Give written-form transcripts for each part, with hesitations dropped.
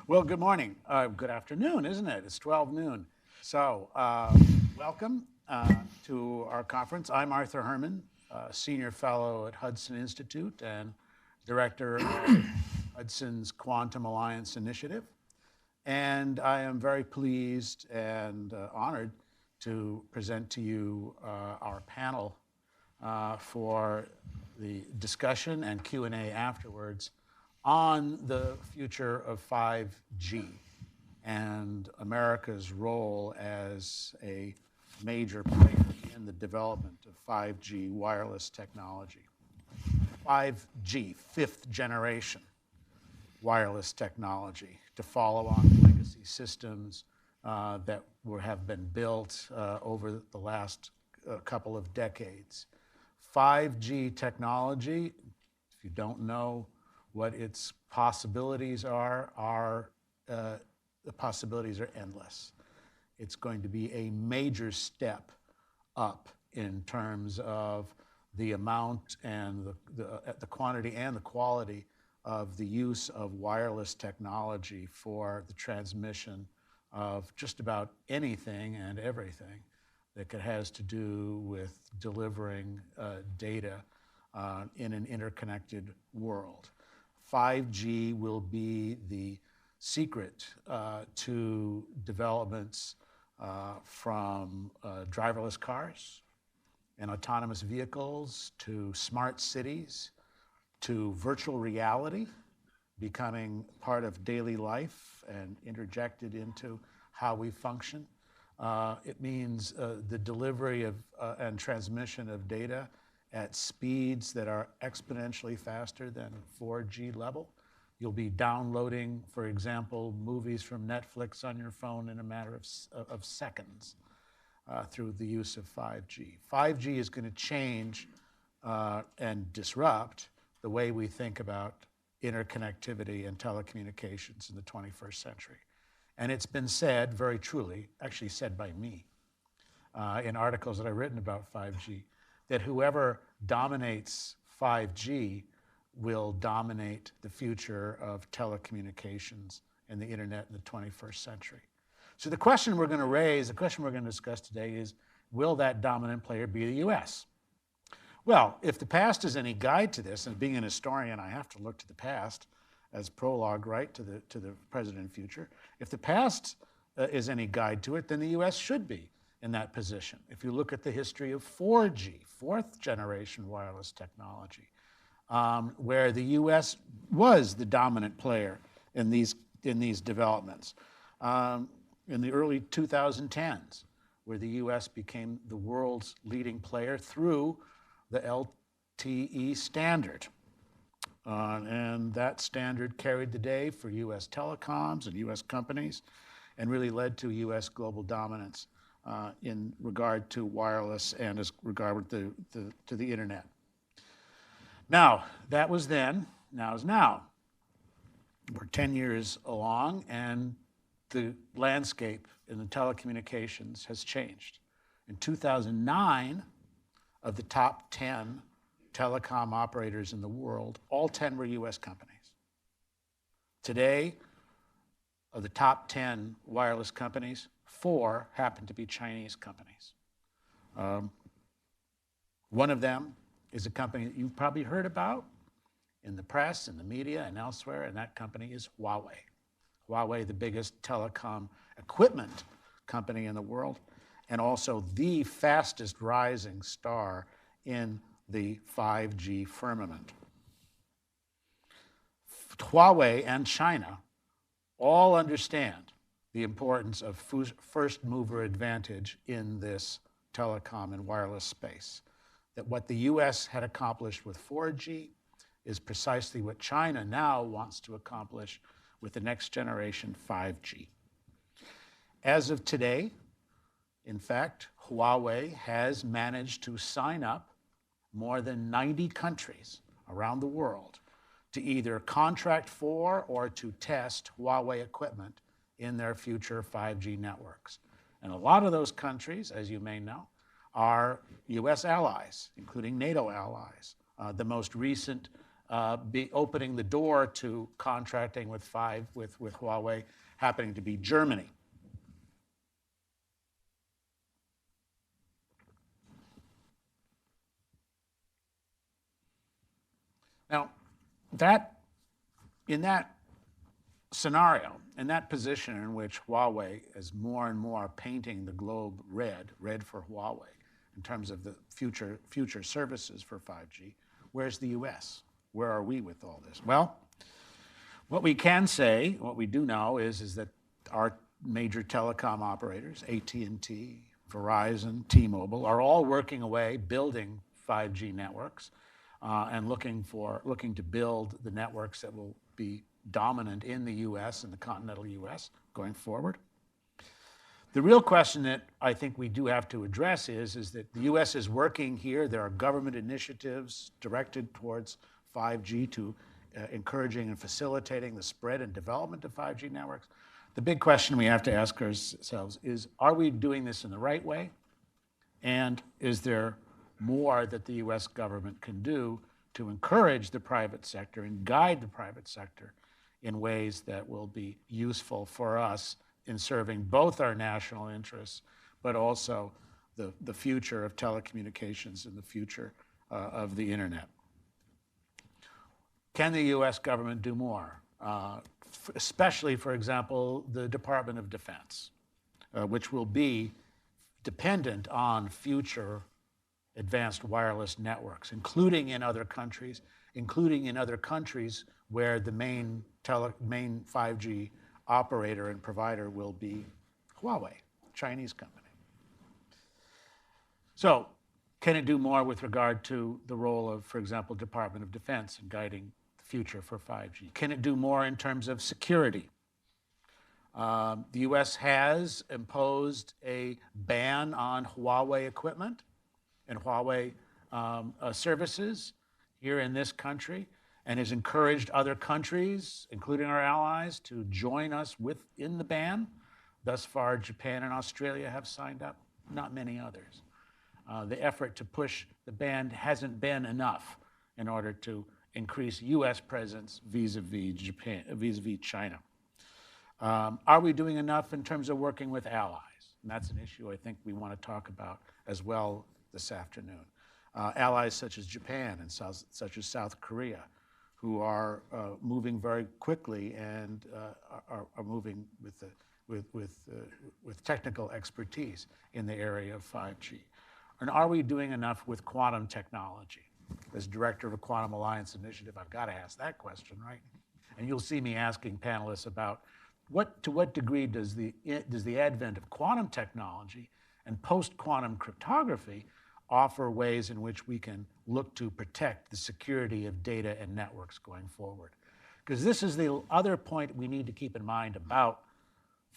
Well, good morning. Good afternoon, isn't it? It's 12 noon. So, welcome to our conference. I'm Arthur Herman, Senior Fellow at Hudson Institute and Director of Hudson's Quantum Alliance Initiative. And I am very pleased and honored to present to you our panel for the discussion and Q&A afterwards on the future of 5G and America's role as a major player in the development of 5G wireless technology. 5G, fifth generation wireless technology to follow on legacy systems that have been built over the last couple of decades. 5G technology, if you don't know what its possibilities are the possibilities are endless. It's going to be a major step up in terms of the amount and the quantity and the quality of the use of wireless technology for the transmission of just about anything and everything that has to do with delivering data in an interconnected world. 5G will be the secret to developments from driverless cars and autonomous vehicles to smart cities to virtual reality becoming part of daily life and interjected into how we function. It means the delivery of and transmission of data at speeds that are exponentially faster than 4G level. You'll be downloading, for example, movies from Netflix on your phone in a matter of seconds through the use of 5G. 5G is going to change and disrupt the way we think about interconnectivity and telecommunications in the 21st century. And it's been said very truly, actually said by me in articles that I've written about 5G, that whoever dominates 5G will dominate the future of telecommunications and the internet in the 21st century. So the question we're going to raise, the question we're going to discuss today is, will that dominant player be the US? Well, if the past is any guide to this, and being an historian, I have to look to the past as prologue, right, to the present and future. If the past is any guide to it, then the US should be in that position. If you look at the history of 4G, fourth generation wireless technology, where the US was the dominant player in these developments. In the early 2010s, where the US became the world's leading player through the LTE standard. And that standard carried the day for US telecoms and US companies and really led to US global dominance in regard to wireless and as regard to the internet. Now, that was then, now is now. We're 10 years along and the landscape in the telecommunications has changed. In 2009, of the top 10 telecom operators in the world, all 10 were US companies. Today, of the top 10 wireless companies, 4 happen to be Chinese companies. One of them is a company that you've probably heard about in the press, in the media, and elsewhere, and that company is Huawei. Huawei, the biggest telecom equipment company in the world, and also the fastest rising star in the 5G firmament. Huawei and China all understand the importance of first mover advantage in this telecom and wireless space. That what the US had accomplished with 4G is precisely what China now wants to accomplish with the next generation 5G. As of today, in fact, Huawei has managed to sign up more than 90 countries around the world to either contract for or to test Huawei equipment in their future 5G networks. And a lot of those countries, as you may know, are US allies, including NATO allies. The most recent be opening the door to contracting with Huawei, happening to be Germany. Now, in that scenario, in that position in which Huawei is more and more painting the globe red for Huawei in terms of the future services for 5G, where's the US? Where are we with all this? Well, what we can say, what we do know is that our major telecom operators, AT&T, Verizon, T-Mobile, are all working away building 5G networks and looking to build the networks that will be dominant in the US and the continental US going forward. The real question that I think we do have to address is that the US is working here. There are government initiatives directed towards 5G to encouraging and facilitating the spread and development of 5G networks. The big question we have to ask ourselves is, are we doing this in the right way? And is there more that the US government can do to encourage the private sector and guide the private sector in ways that will be useful for us in serving both our national interests, but also the future of telecommunications and the future of the internet? Can the US government do more? Especially, for example, the Department of Defense, which will be dependent on future advanced wireless networks, including in other countries where the main 5G operator and provider will be Huawei, Chinese company. So, can it do more with regard to the role of, for example, Department of Defense in guiding the future for 5G? Can it do more in terms of security? The US has imposed a ban on Huawei equipment and Huawei services here in this country, and has encouraged other countries, including our allies, to join us within the ban. Thus far, Japan and Australia have signed up, not many others. The effort to push the ban hasn't been enough in order to increase US presence vis-a-vis China. Are we doing enough in terms of working with allies? And that's an issue I think we want to talk about as well this afternoon. Allies such as Japan and such as South Korea, who are moving very quickly and are moving with technical expertise in the area of 5G. And are we doing enough with quantum technology? As director of a Quantum Alliance Initiative, I've got to ask that question, right? And you'll see me asking panelists about to what degree does the advent of quantum technology and post-quantum cryptography offer ways in which we can look to protect the security of data and networks going forward. Because this is the other point we need to keep in mind about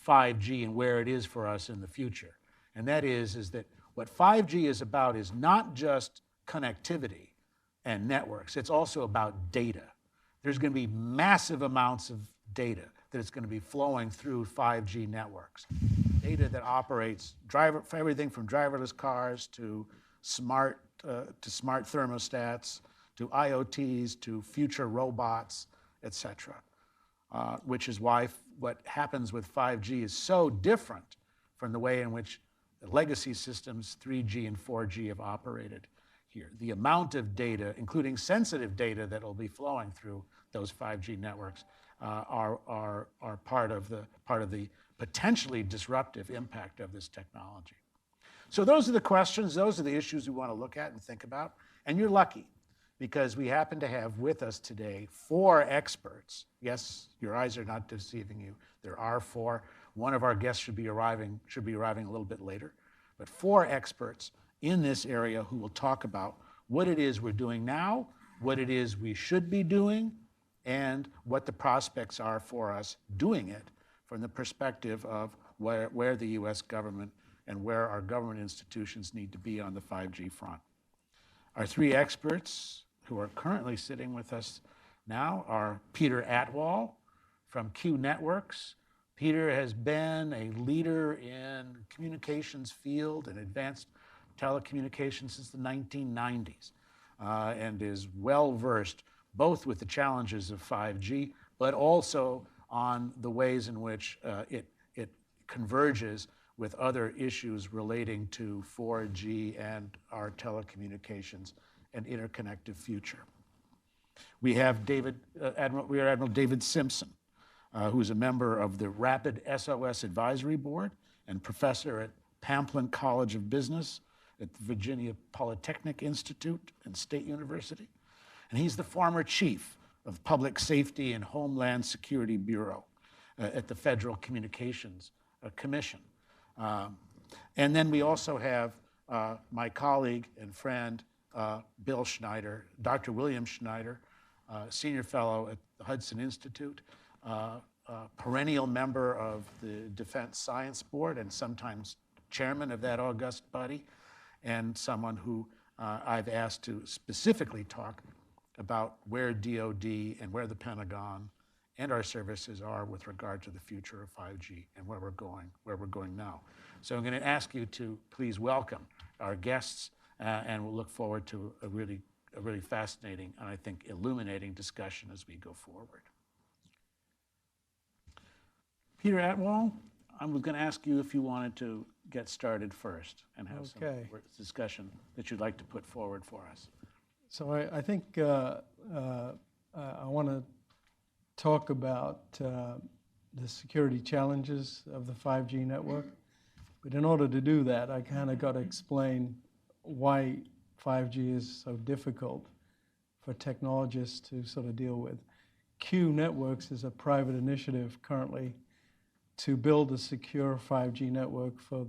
5G and where it is for us in the future. And that is that what 5G is about is not just connectivity and networks, it's also about data. There's going to be massive amounts of data that is going to be flowing through 5G networks. Data that operates everything from driverless cars to smart thermostats, to IoTs, to future robots, et cetera. Which is why what happens with 5G is so different from the way in which legacy systems, 3G and 4G, have operated here. The amount of data, including sensitive data that will be flowing through those 5G networks, are part of the potentially disruptive impact of this technology. So those are the questions, those are the issues we want to look at and think about. And you're lucky, because we happen to have with us today 4 experts. Yes, your eyes are not deceiving you. There are 4. One of our guests should be arriving a little bit later. But 4 experts in this area who will talk about what it is we're doing now, what it is we should be doing, and what the prospects are for us doing it from the perspective of where the US government and where our government institutions need to be on the 5G front. Our 3 experts who are currently sitting with us now are Peter Atwal from Q Networks. Peter has been a leader in communications field and advanced telecommunications since the 1990s and is well versed both with the challenges of 5G, but also on the ways in which it converges with other issues relating to 4G and our telecommunications and interconnected future. We have Admiral David Simpson, who's a member of the Rapid SOS Advisory Board and professor at Pamplin College of Business at the Virginia Polytechnic Institute and State University. And he's the former chief of Public Safety and Homeland Security Bureau at the Federal Communications Commission. And then we also have my colleague and friend, Bill Schneider, Dr. William Schneider, senior fellow at the Hudson Institute, perennial member of the Defense Science Board and sometimes chairman of that august body, and someone who I've asked to specifically talk about where DoD and where the Pentagon and our services are with regard to the future of 5G and where we're going now. So I'm going to ask you to please welcome our guests, and we'll look forward to a really fascinating and I think illuminating discussion as we go forward. Peter Atwal, I was going to ask you if you wanted to get started first and have some discussion that you'd like to put forward for us. So I think I want to talk about the security challenges of the 5G network. But in order to do that, I kind of got to explain why 5G is so difficult for technologists to sort of deal with. Q Networks is a private initiative currently to build a secure 5G network for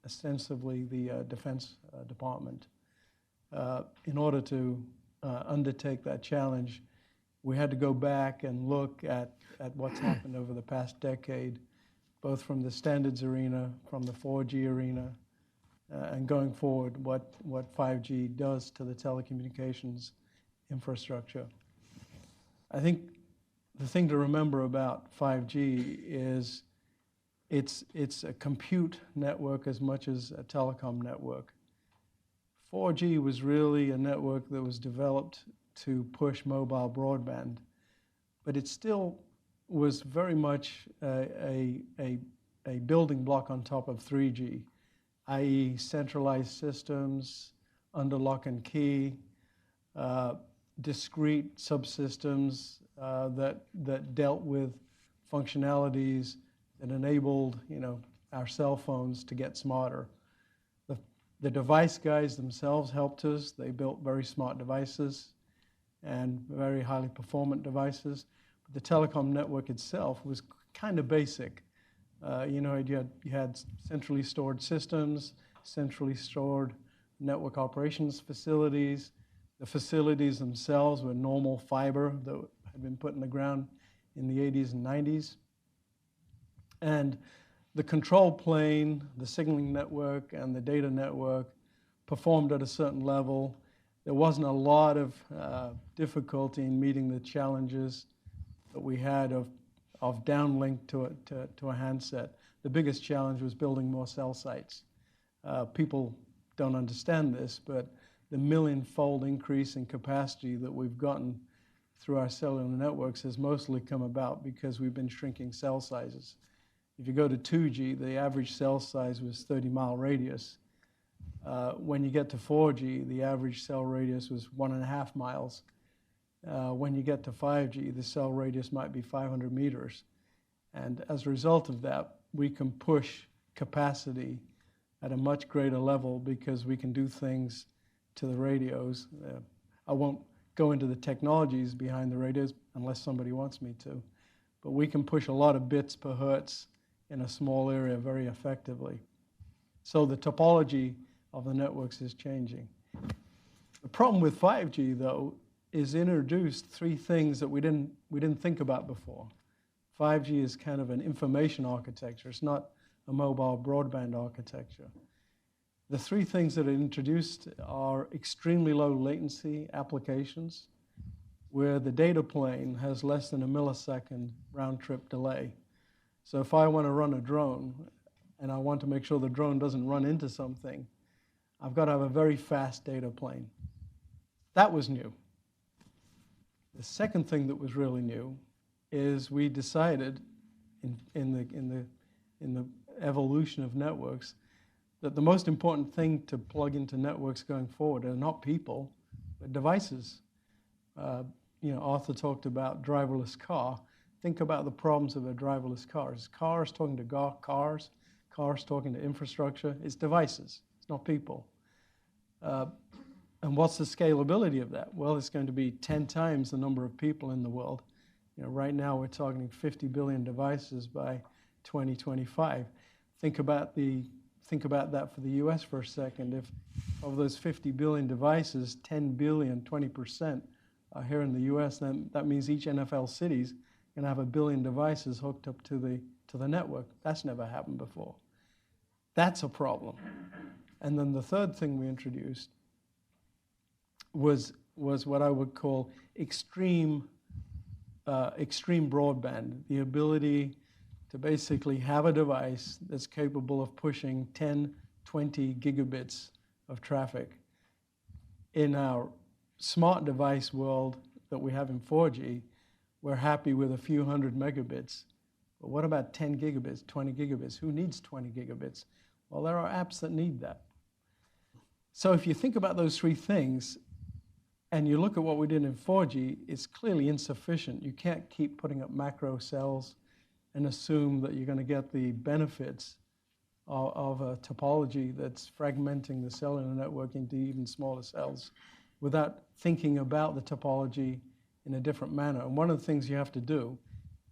ostensibly the Defense Department. In order to undertake that challenge, we had to go back and look at what's happened over the past decade, both from the standards arena, from the 4G arena, and going forward, what 5G does to the telecommunications infrastructure. I think the thing to remember about 5G is it's a compute network as much as a telecom network. 4G was really a network that was developed to push mobile broadband, but it still was very much a building block on top of 3G, i.e. centralized systems, under lock and key, discrete subsystems that dealt with functionalities that enabled, our cell phones to get smarter. The device guys themselves helped us. They built very smart devices and very highly performant devices. But the telecom network itself was kind of basic. You had centrally stored systems, centrally stored network operations facilities. The facilities themselves were normal fiber that had been put in the ground in the 80s and 90s. And the control plane, the signaling network, and the data network performed at a certain level. There wasn't a lot of difficulty in meeting the challenges that we had of downlink to a handset. The biggest challenge was building more cell sites. People don't understand this, but the million-fold increase in capacity that we've gotten through our cellular networks has mostly come about because we've been shrinking cell sizes. If you go to 2G, the average cell size was 30-mile radius. When you get to 4G, the average cell radius was 1.5 miles. When you get to 5G, the cell radius might be 500 meters. And as a result of that, we can push capacity at a much greater level because we can do things to the radios. I won't go into the technologies behind the radios unless somebody wants me to, but we can push a lot of bits per hertz in a small area very effectively. So the topology of the networks is changing. The problem with 5G, though, is introduced three things that we didn't think about before. 5G is kind of an information architecture. It's not a mobile broadband architecture. The three things that are introduced are extremely low latency applications where the data plane has less than a millisecond round-trip delay. So if I want to run a drone and I want to make sure the drone doesn't run into something, I've got to have a very fast data plane. That was new. The second thing that was really new is we decided in the evolution of networks that the most important thing to plug into networks going forward are not people, but devices. Arthur talked about driverless car. Think about the problems of a driverless car. It's cars talking to cars, cars talking to infrastructure. It's devices. It's not people. And what's the scalability of that? Well, it's going to be 10 times the number of people in the world. Right now we're targeting 50 billion devices by 2025. Think about that for the US for a second. If of those 50 billion devices, 10 billion, 20% are here in the US, then that means each NFL city's going to have 1 billion devices hooked up to the network. That's never happened before. That's a problem. And then the third thing we introduced was what I would call extreme broadband, the ability to basically have a device that's capable of pushing 10, 20 gigabits of traffic. In our smart device world that we have in 4G, we're happy with a few hundred megabits. But what about 10 gigabits, 20 gigabits? Who needs 20 gigabits? Well, there are apps that need that. So if you think about those three things, and you look at what we did in 4G, it's clearly insufficient. You can't keep putting up macro cells and assume that you're going to get the benefits of a topology that's fragmenting the cellular network into even smaller cells without thinking about the topology in a different manner. And one of the things you have to do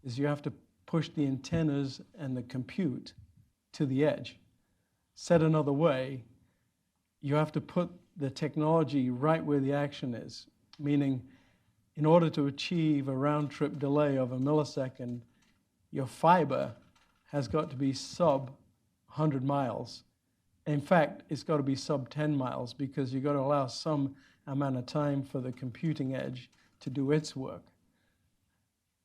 is you have to push the antennas and the compute to the edge. Said another way, you have to put the technology right where the action is, meaning in order to achieve a round-trip delay of a millisecond, your fiber has got to be sub 100 miles. In fact, it's got to be sub 10 miles because you've got to allow some amount of time for the computing edge to do its work.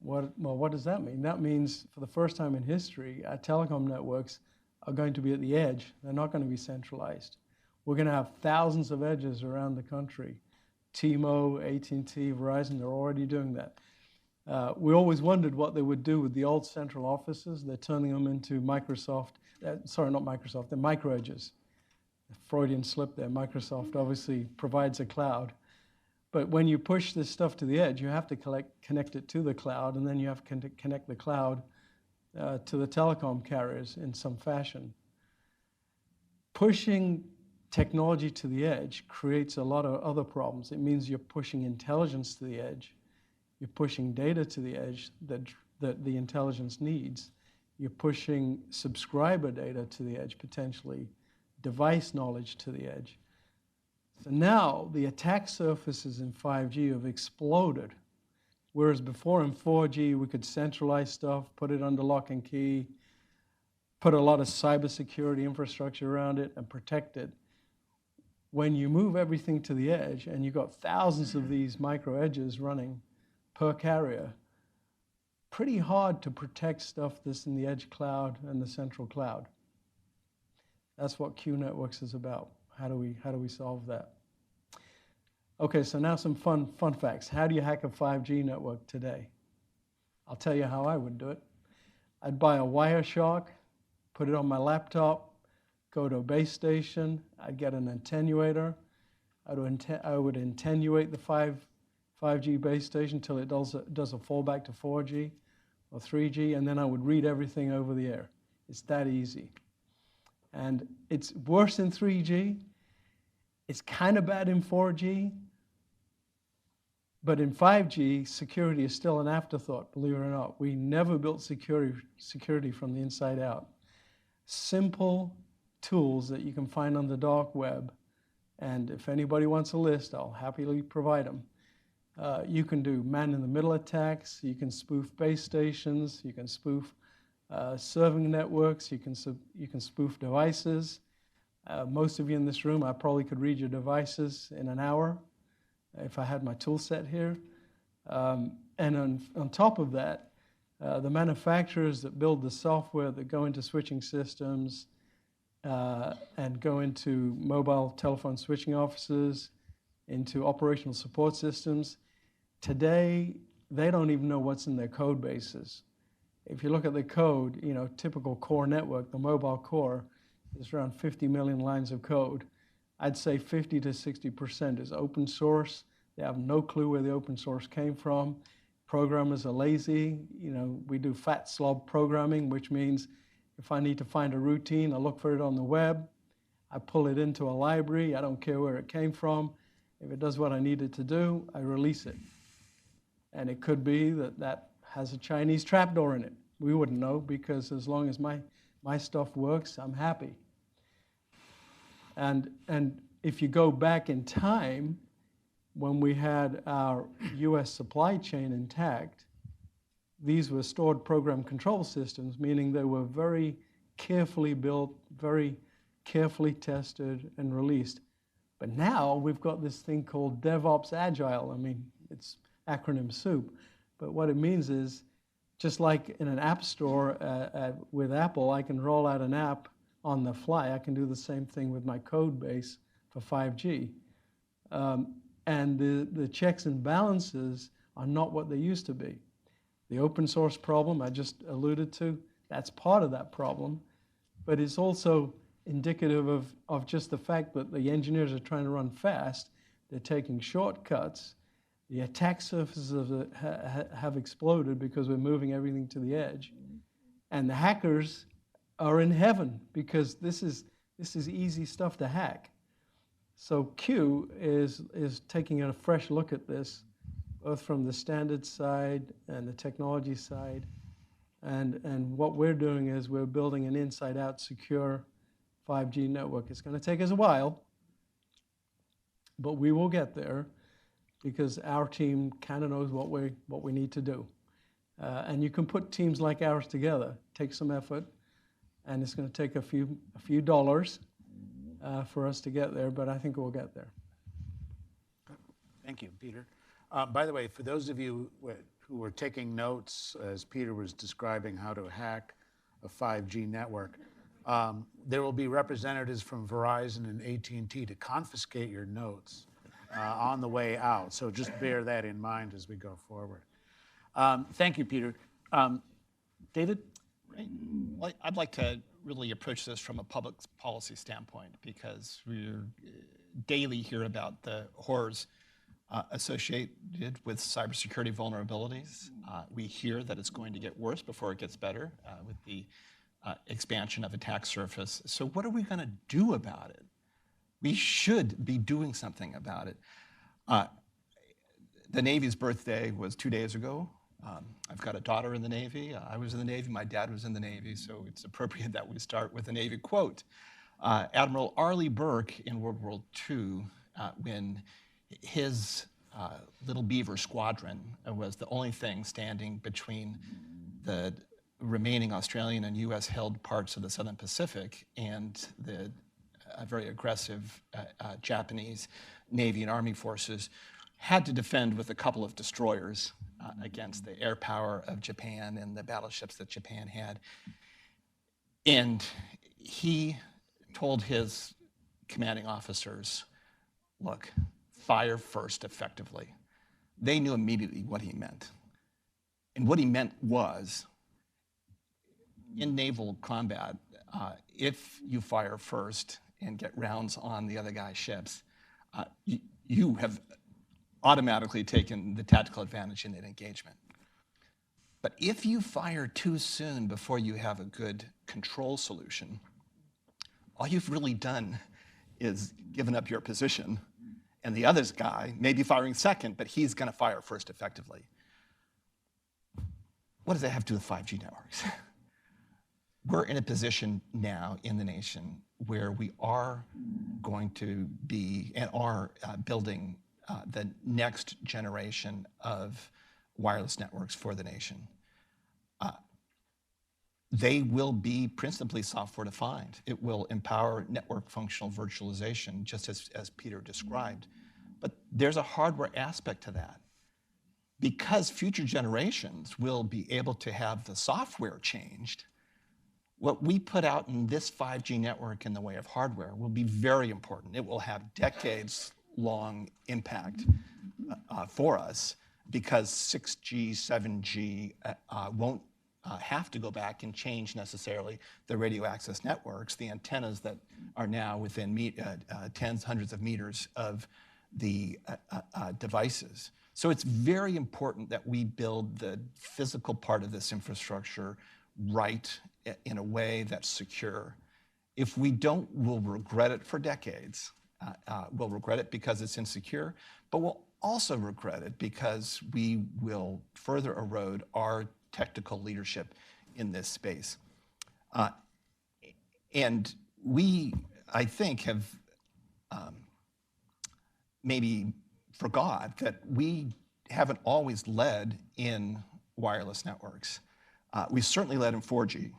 What does that mean? That means for the first time in history, our telecom networks are going to be at the edge. They're not going to be centralized. We're going to have thousands of edges around the country. T-Mo, AT&T, Verizon, they're already doing that. We always wondered what they would do with the old central offices. They're turning them into Microsoft, sorry, not Microsoft, they're micro edges. Freudian slip there. Microsoft obviously provides a cloud. But when you push this stuff to the edge, you have to connect it to the cloud, and then you have to connect the cloud to the telecom carriers in some fashion. Pushing technology to the edge creates a lot of other problems. It means you're pushing intelligence to the edge. You're pushing data to the edge that the intelligence needs. You're pushing subscriber data to the edge, potentially, device knowledge to the edge. So now the attack surfaces in 5G have exploded. Whereas before in 4G, we could centralize stuff, put it under lock and key, put a lot of cybersecurity infrastructure around it, and protect it. When you move everything to the edge, and you've got thousands of these micro edges running per carrier, pretty hard to protect stuff that's in the edge cloud and the central cloud. That's what Q Networks is about. How do we solve that? Okay, so now some fun facts. How do you hack a 5G network today? I'll tell you how I would do it. I'd buy a Wireshark, put it on my laptop, go to a base station, I'd get an attenuator. I would attenuate the 5G base station until it does a fallback to 4G or 3G, and then I would read everything over the air. It's that easy. And it's worse in 3G. It's kind of bad in 4G. But in 5G, security is still an afterthought, believe it or not. We never built security from the inside out. Simple tools that you can find on the dark web. And if anybody wants a list, I'll happily provide them. You can do man-in-the-middle attacks. You can spoof base stations. You can spoof serving networks. You can spoof devices. Most of you in this room, I probably could read your devices in an hour if I had my tool set here. And on top of that, the manufacturers that build the software that go into switching systems and go into mobile telephone switching offices, into operational support systems, Today, they don't even know what's in their code bases. If you look at the code, typical core network, the mobile core, is around 50 million lines of code. I'd say 50 to 60% is open source. They have no clue where the open source came from. Programmers are lazy. We do fat slob programming, which means if I need to find a routine, I look for it on the web. I pull it into a library. I don't care where it came from. If it does what I need it to do, I release it. And it could be that has a Chinese trapdoor in it. We wouldn't know, because as long as my stuff works, I'm happy. And if you go back in time, when we had our US supply chain intact, these were stored program control systems, meaning they were very carefully built, very carefully tested and released. But now we've got this thing called DevOps Agile. I mean, it's acronym soup. But what it means is, just like in an app store with Apple, I can roll out an app on the fly. I can do the same thing with my code base for 5G. And the checks and balances are not what they used to be. The open source problem I just alluded to, that's part of that problem. But it's also indicative of just the fact that the engineers are trying to run fast. They're taking shortcuts. The attack surfaces have exploded because we're moving everything to the edge. And the hackers are in heaven, because this is easy stuff to hack. So Q is taking a fresh look at this, both from the standard side and the technology side. And what we're doing is we're building an inside-out secure 5G network. It's going to take us a while, but we will get there, because our team kind of knows what we need to do. And you can put teams like ours together. Take some effort, and it's going to take a few dollars for us to get there, but I think we'll get there. Thank you, Peter. By the way, for those of you who were taking notes as Peter was describing how to hack a 5G network, there will be representatives from Verizon and AT&T to confiscate your notes on the way out. So just bear that in mind as we go forward. Thank you, Peter. David? Right. Well, I'd like to really approach this from a public policy standpoint, because we daily hear about the horrors associated with cybersecurity vulnerabilities. We hear that it's going to get worse before it gets better with the expansion of attack surface. So what are we going to do about it? We should be doing something about it. The Navy's birthday was 2 days ago. I've got a daughter in the Navy. I was in the Navy. My dad was in the Navy. So it's appropriate that we start with a Navy quote. Admiral Arleigh Burke in World War II, when his Little Beaver squadron was the only thing standing between the remaining Australian and US held parts of the Southern Pacific and the very aggressive Japanese Navy and Army forces, had to defend with a couple of destroyers against the air power of Japan and the battleships that Japan had. And he told his commanding officers, look, fire first effectively. They knew immediately what he meant. And what he meant was, in naval combat, if you fire first and get rounds on the other guy's ships, you have automatically taken the tactical advantage in that engagement. But if you fire too soon before you have a good control solution, all you've really done is given up your position, and the other guy may be firing second, but he's going to fire first effectively. What does that have to do with 5G networks? We're in a position now in the nation where we are going to be and are building the next generation of wireless networks for the nation. They will be principally software defined. It will empower network functional virtualization, just as Peter described. But there's a hardware aspect to that. Because future generations will be able to have the software changed, what we put out in this 5G network in the way of hardware will be very important. It will have decades-long impact for us because 6G, 7G won't have to go back and change necessarily the radio access networks, the antennas that are now within tens, hundreds of meters of the devices. So it's very important that we build the physical part of this infrastructure right in a way that's secure. If we don't, we'll regret it for decades. We'll regret it because it's insecure, but we'll also regret it because we will further erode our technical leadership in this space. And we, I think, have maybe forgot that we haven't always led in wireless networks. We certainly led in 4G,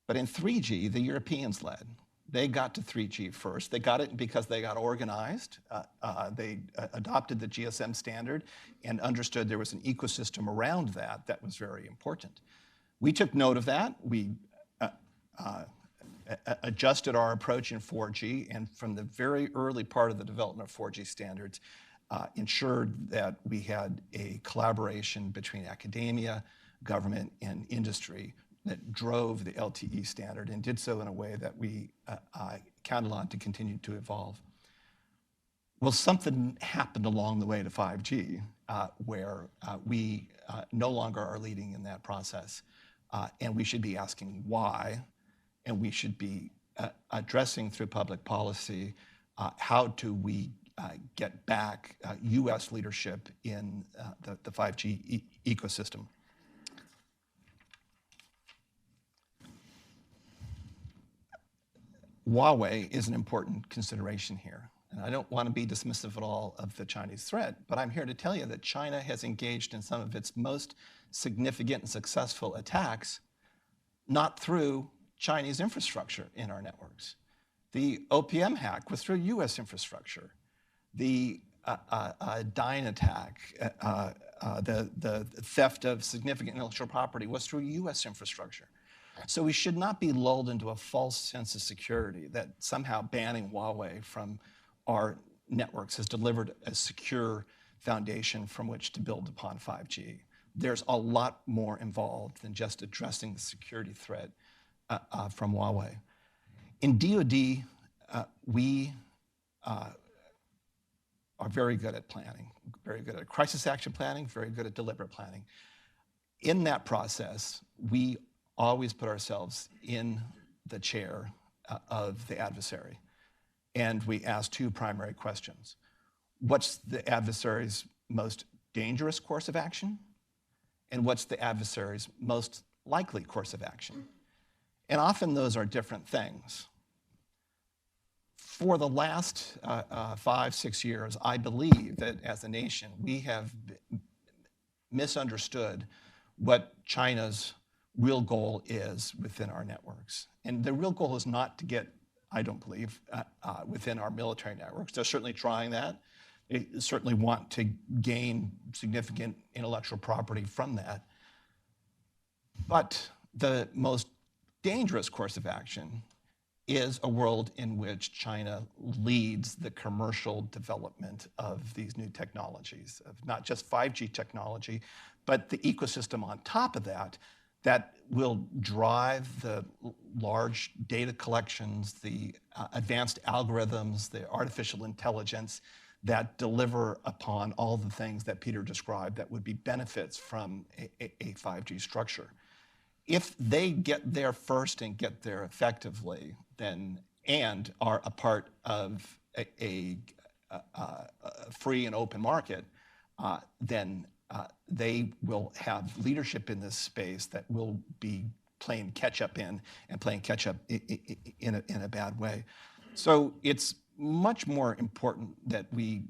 but in 3G, the Europeans led. They got to 3G first. They got it because they got organized. They adopted the GSM standard and understood there was an ecosystem around that that was very important. We took note of that. We adjusted our approach in 4G, and from the very early part of the development of 4G standards, ensured that we had a collaboration between academia, government, and industry that drove the LTE standard and did so in a way that we counted on to continue to evolve. Well, something happened along the way to 5G where we no longer are leading in that process. And we should be asking why, and we should be addressing through public policy how do we get back US leadership in the 5G ecosystem. Huawei is an important consideration here. And I don't want to be dismissive at all of the Chinese threat, but I'm here to tell you that China has engaged in some of its most significant and successful attacks, not through Chinese infrastructure in our networks. The OPM hack was through US infrastructure. The Dyn attack, the theft of significant intellectual property was through US infrastructure. So we should not be lulled into a false sense of security that somehow banning Huawei from our networks has delivered a secure foundation from which to build upon 5G. There's a lot more involved than just addressing the security threat from Huawei. In DoD, we are very good at planning, very good at crisis action planning, very good at deliberate planning. In that process, we always put ourselves in the chair of the adversary. And we ask two primary questions. What's the adversary's most dangerous course of action? And what's the adversary's most likely course of action? And often those are different things. For the last 5, 6 years, I believe that as a nation, we have misunderstood what China's real goal is within our networks. And the real goal is not to get, I don't believe, within our military networks. They're certainly trying that. They certainly want to gain significant intellectual property from that. But the most dangerous course of action is a world in which China leads the commercial development of these new technologies, of not just 5G technology, but the ecosystem on top of that that will drive the large data collections, the advanced algorithms, the artificial intelligence that deliver upon all the things that Peter described that would be benefits from a 5G structure. If they get there first and get there effectively, then and are a part of a free and open market, then they will have leadership in this space that will be playing catch up in and playing catch up in a bad way. So it's much more important that we,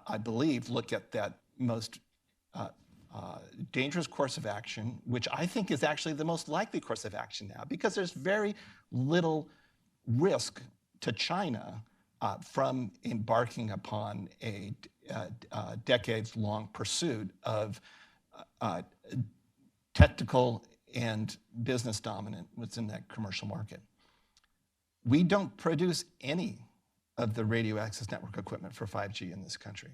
I believe, look at that most dangerous course of action, which I think is actually the most likely course of action now, because there's very little risk to China from embarking upon a decades-long pursuit of technical and business dominant within that commercial market. We don't produce any of the radio access network equipment for 5G in this country.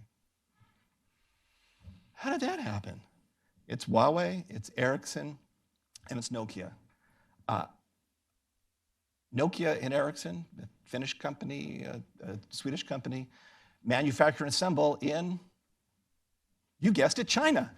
How did that happen? It's Huawei, it's Ericsson, and it's Nokia. Nokia and Ericsson, a Finnish company, a Swedish company, manufacture and assemble in, you guessed it, China.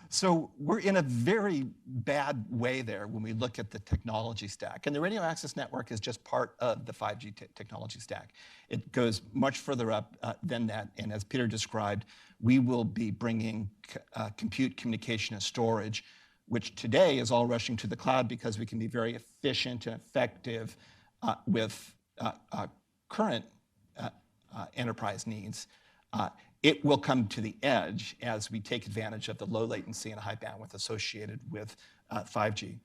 So we're in a very bad way there when we look at the technology stack. And the radio access network is just part of the 5G technology stack. It goes much further up than that. And as Peter described, we will be bringing compute, communication, and storage, which today is all rushing to the cloud because we can be very efficient and effective with current enterprise needs. It will come to the edge as we take advantage of the low latency and high bandwidth associated with 5G.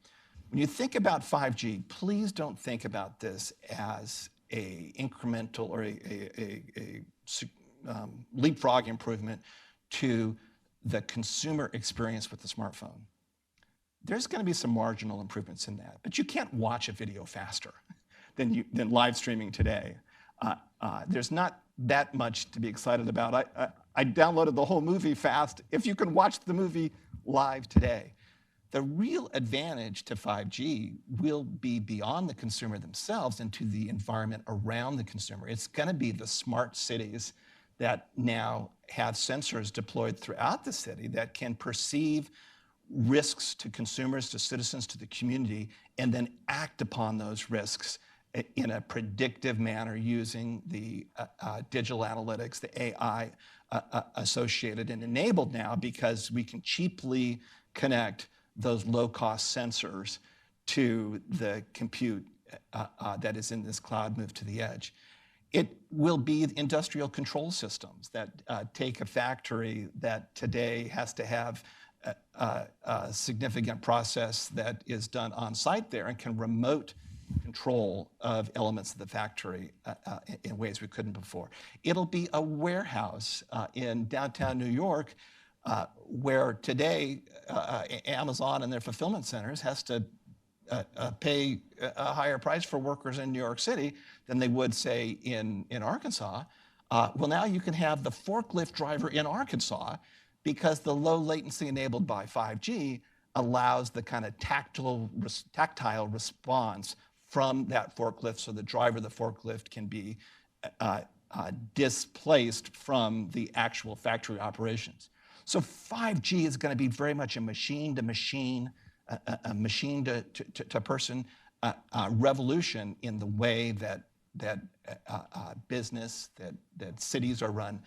When you think about 5G, please don't think about this as a incremental or a leapfrog improvement to the consumer experience with the smartphone. There's going to be some marginal improvements in that, but you can't watch a video faster than live streaming today. There's not that much to be excited about. I downloaded the whole movie fast. If you can watch the movie live today, the real advantage to 5G will be beyond the consumer themselves and to the environment around the consumer. It's going to be the smart cities that now have sensors deployed throughout the city that can perceive risks to consumers, to citizens, to the community, and then act upon those risks in a predictive manner using the digital analytics, the AI associated and enabled now because we can cheaply connect those low-cost sensors to the compute that is in this cloud move to the edge. It will be industrial control systems that take a factory that today has to have a significant process that is done on site there and can remote control of elements of the factory in ways we couldn't before. It'll be a warehouse in downtown New York where today Amazon and their fulfillment centers has to pay a higher price for workers in New York City than they would, say, in Arkansas. Well, now you can have the forklift driver in Arkansas because the low latency enabled by 5G allows the kind of tactile response from that forklift, so the driver of the forklift can be displaced from the actual factory operations. So 5G is going to be very much a machine-to-machine, a machine-to-person revolution in the way that business, that cities are run.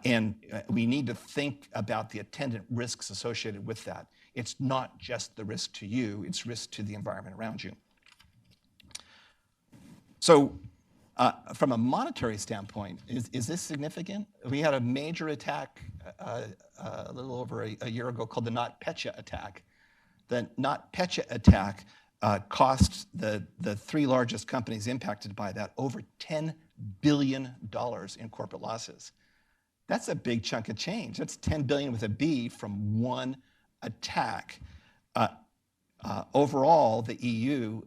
And we need to think about the attendant risks associated with that. It's not just the risk to you, it's risk to the environment around you. So from a monetary standpoint, is this significant? We had a major attack a little over a year ago called the NotPetya attack. The NotPetya attack cost the three largest companies impacted by that over $10 billion in corporate losses. That's a big chunk of change. That's 10 billion with a B from one attack. Overall, the EU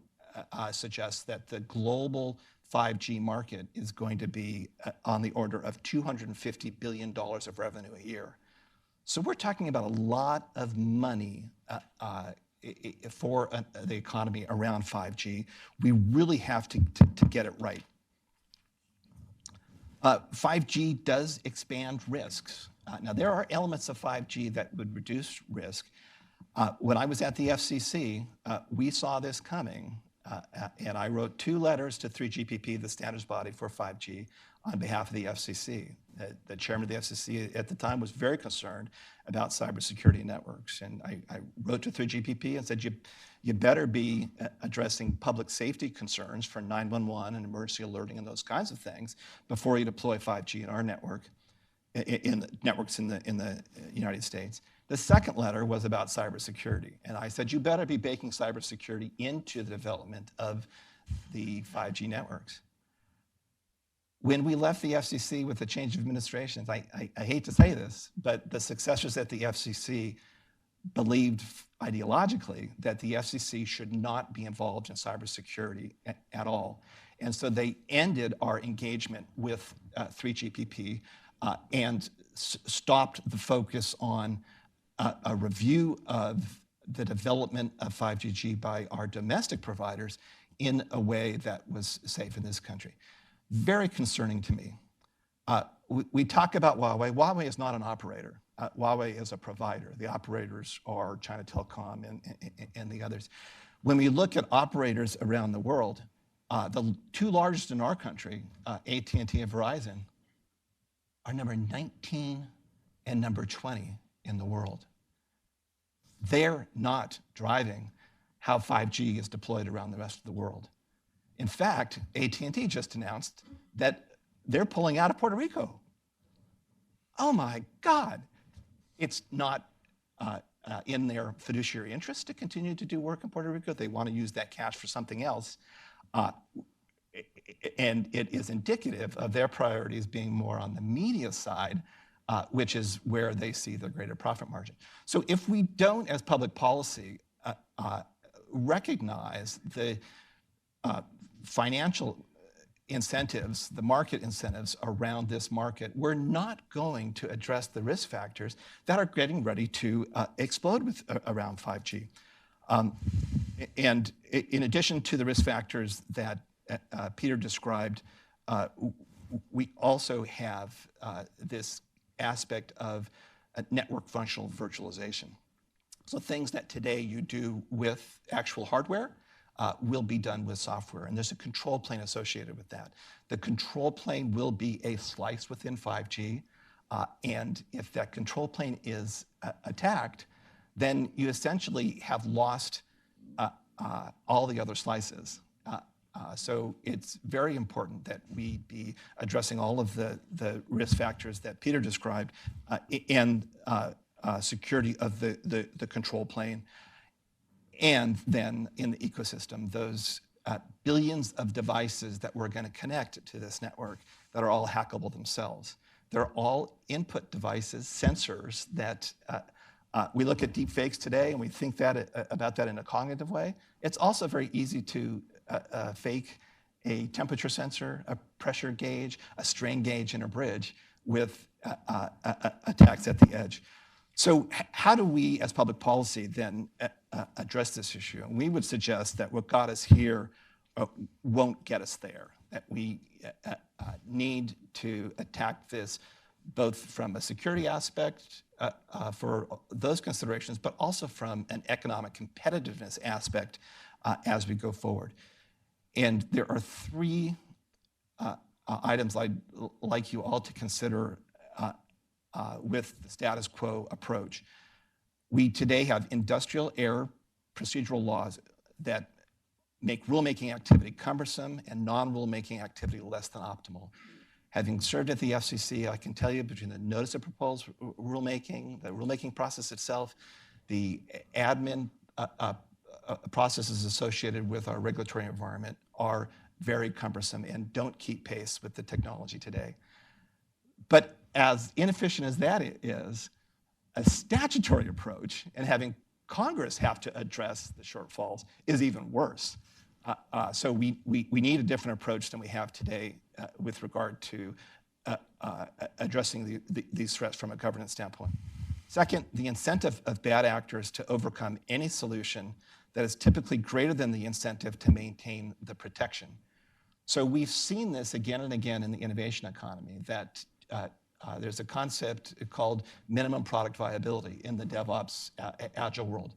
suggests that the global 5G market is going to be on the order of $250 billion of revenue a year. So we're talking about a lot of money for the economy around 5G. We really have to get it right. 5G does expand risks. Now, there are elements of 5G that would reduce risk. When I was at the FCC, we saw this coming, and I wrote 2 letters to 3GPP, the standards body for 5G, on behalf of the FCC. The chairman of the FCC at the time was very concerned about cybersecurity networks. And I wrote to 3GPP and said, you better be addressing public safety concerns for 911 and emergency alerting and those kinds of things before you deploy 5G in our network, in the networks in the United States. The second letter was about cybersecurity. And I said, you better be baking cybersecurity into the development of the 5G networks. When we left the FCC with the change of administrations, I hate to say this, but the successors at the FCC believed ideologically that the FCC should not be involved in cybersecurity at all. And so they ended our engagement with 3GPP and stopped the focus on a review of the development of 5G by our domestic providers in a way that was safe in this country. Very concerning to me. We talk about Huawei. Huawei is not an operator. Huawei is a provider. The operators are China Telecom and the others. When we look at operators around the world, the two largest in our country, AT&T and Verizon, are number 19 and number 20 in the world. They're not driving how 5G is deployed around the rest of the world. In fact, AT&T just announced that they're pulling out of Puerto Rico. Oh my God. It's not in their fiduciary interest to continue to do work in Puerto Rico. They want to use that cash for something else. And it is indicative of their priorities being more on the media side, which is where they see the greater profit margin. So if we don't, as public policy, recognize the financial incentives, the market incentives around this market, we're not going to address the risk factors that are getting ready to explode around 5G. And in addition to the risk factors that Peter described, we also have this aspect of network functional virtualization. So things that today you do with actual hardware will be done with software, and there's a control plane associated with that. The control plane will be a slice within 5G, and if that control plane is attacked, then you essentially have lost all the other slices. So it's very important that we be addressing all of the risk factors that Peter described and security of the control plane. And then in the ecosystem, those billions of devices that we're going to connect to this network that are all hackable themselves. They're all input devices, sensors that we look at deep fakes today and we think that about that in a cognitive way. It's also very easy to fake a temperature sensor, a pressure gauge, a strain gauge in a bridge with attacks at the edge. So how do we, as public policy, then address this issue? And we would suggest that what got us here won't get us there, that we need to attack this both from a security aspect for those considerations, but also from an economic competitiveness aspect as we go forward. And there are three items I'd like you all to consider with the status quo approach. We today have industrial air procedural laws that make rulemaking activity cumbersome and non-rulemaking activity less than optimal. Having served at the FCC, I can tell you between the notice of proposed rulemaking, the rulemaking process itself, the admin processes associated with our regulatory environment are very cumbersome and don't keep pace with the technology today. But as inefficient as that is, a statutory approach and having Congress have to address the shortfalls is even worse. So we need a different approach than we have today with regard to addressing these threats from a governance standpoint. Second, the incentive of bad actors to overcome any solution that is typically greater than the incentive to maintain the protection. So we've seen this again and again in the innovation economy, that there's a concept called minimum product viability in the DevOps agile world.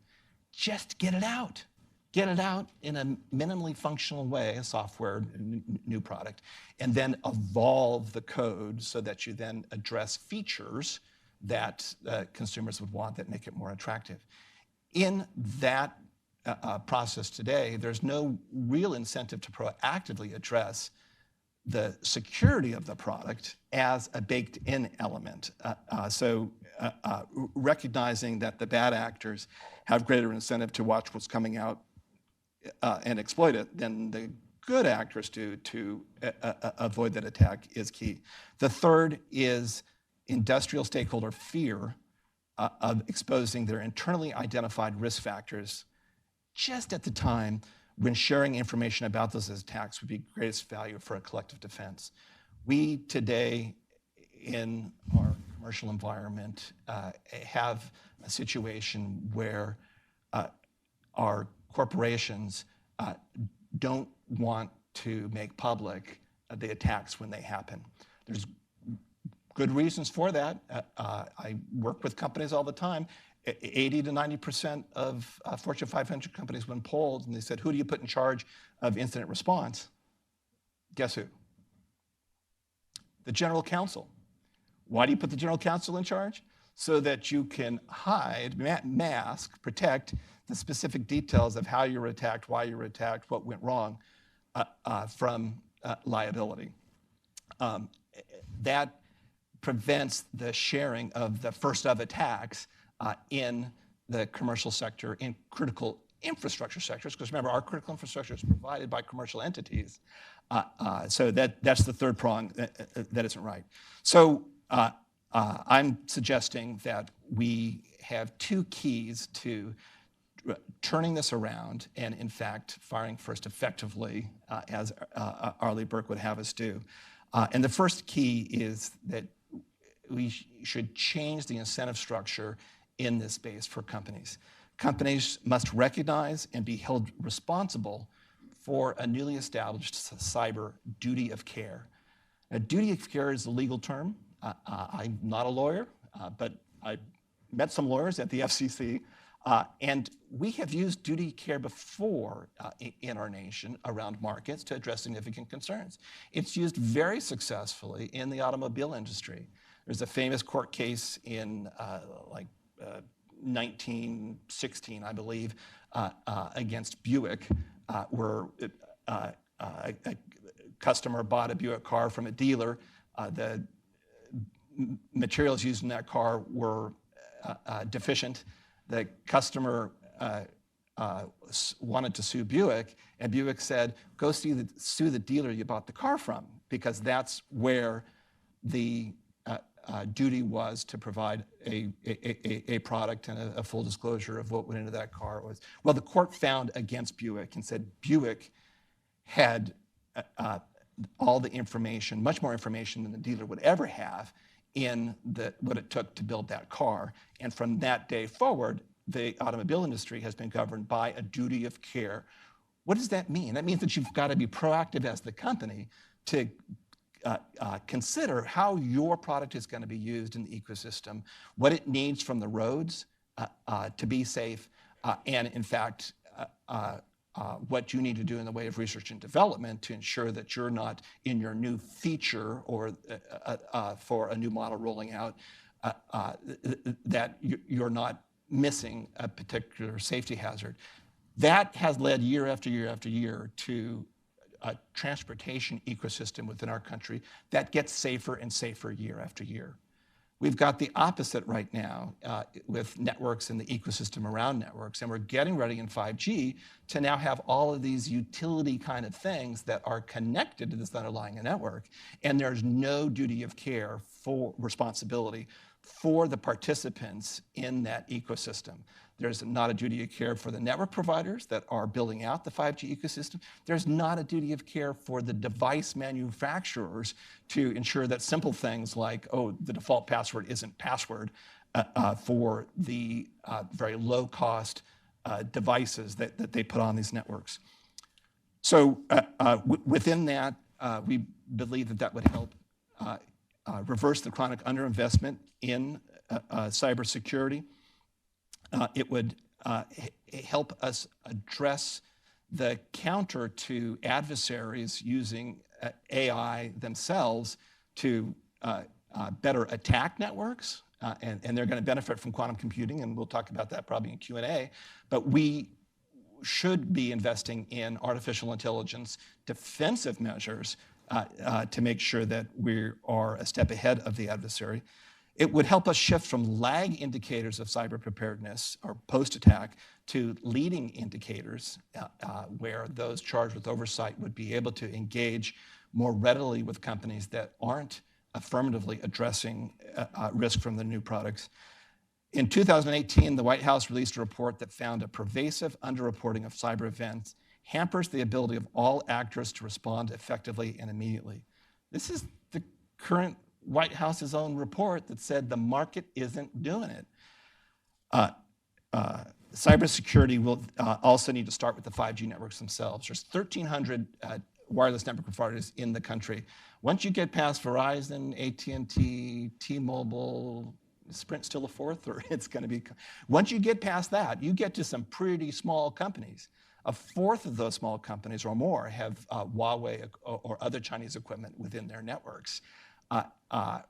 Just get it out. Get it out in a minimally functional way, a software, new product, and then evolve the code so that you then address features that consumers would want that make it more attractive. In that process today, there's no real incentive to proactively address the security of the product as a baked-in element. So recognizing that the bad actors have greater incentive to watch what's coming out and exploit it than the good actors do to avoid that attack is key. The third is industrial stakeholder fear of exposing their internally identified risk factors just at the time when sharing information about those attacks would be greatest value for a collective defense. We today, in our commercial environment have a situation where our corporations don't want to make public the attacks when they happen. There's good reasons for that. I work with companies all the time. 80 to 90% of Fortune 500 companies, when polled, and they said, who do you put in charge of incident response? Guess who? The general counsel. Why do you put the general counsel in charge? So that you can hide, mask, protect the specific details of how you were attacked, why you were attacked, what went wrong from liability. That prevents the sharing of the first of attacks in the commercial sector, in critical infrastructure sectors, because remember, our critical infrastructure is provided by commercial entities. So that's the third prong that isn't right. So I'm suggesting that we have two keys to turning this around and, in fact, firing first effectively, as Arleigh Burke would have us do. And the first key is that we should change the incentive structure in this space for companies. Companies must recognize and be held responsible for a newly established cyber duty of care. A duty of care is a legal term. I'm not a lawyer, but I met some lawyers at the FCC, and we have used duty of care before in our nation around markets to address significant concerns. It's used very successfully in the automobile industry. There's a famous court case in 1916, I believe, against Buick, where a customer bought a Buick car from a dealer. The materials used in that car were deficient. The customer wanted to sue Buick, and Buick said, go sue the dealer you bought the car from, because that's where the duty was to provide a product and a full disclosure of what went into that car. Well, the court found against Buick and said Buick had all the information, much more information than the dealer would ever have in what it took to build that car. And from that day forward, the automobile industry has been governed by a duty of care. What does that mean? That means that you've got to be proactive as the company to consider how your product is going to be used in the ecosystem, what it needs from the roads to be safe, and in fact, what you need to do in the way of research and development to ensure that you're not in your new feature or for a new model rolling out, that you're not missing a particular safety hazard. That has led year after year after year to a transportation ecosystem within our country that gets safer and safer year after year. We've got the opposite right now with networks and the ecosystem around networks, and we're getting ready in 5G to now have all of these utility kind of things that are connected to this underlying network, and there's no duty of care for responsibility for the participants in that ecosystem. There's not a duty of care for the network providers that are building out the 5G ecosystem. There's not a duty of care for the device manufacturers to ensure that simple things like, oh, the default password isn't password for the very low-cost devices that they put on these networks. So within that, we believe that would help reverse the chronic underinvestment in cybersecurity. It would help us address the counter to adversaries using AI themselves to better attack networks, and they're going to benefit from quantum computing, and we'll talk about that probably in Q&A. But we should be investing in artificial intelligence defensive measures to make sure that we are a step ahead of the adversary. It would help us shift from lag indicators of cyber preparedness or post-attack to leading indicators where those charged with oversight would be able to engage more readily with companies that aren't affirmatively addressing risk from the new products. In 2018, the White House released a report that found a pervasive underreporting of cyber events hampers the ability of all actors to respond effectively and immediately. This is the current White House's own report that said the market isn't doing it. Cybersecurity will also need to start with the 5G networks themselves. There's 1,300 wireless network providers in the country. Once you get past Verizon, AT&T, T-Mobile, Sprint still a fourth, or it's going to be. Once you get past that, you get to some pretty small companies. A fourth of those small companies or more have Huawei or other Chinese equipment within their networks.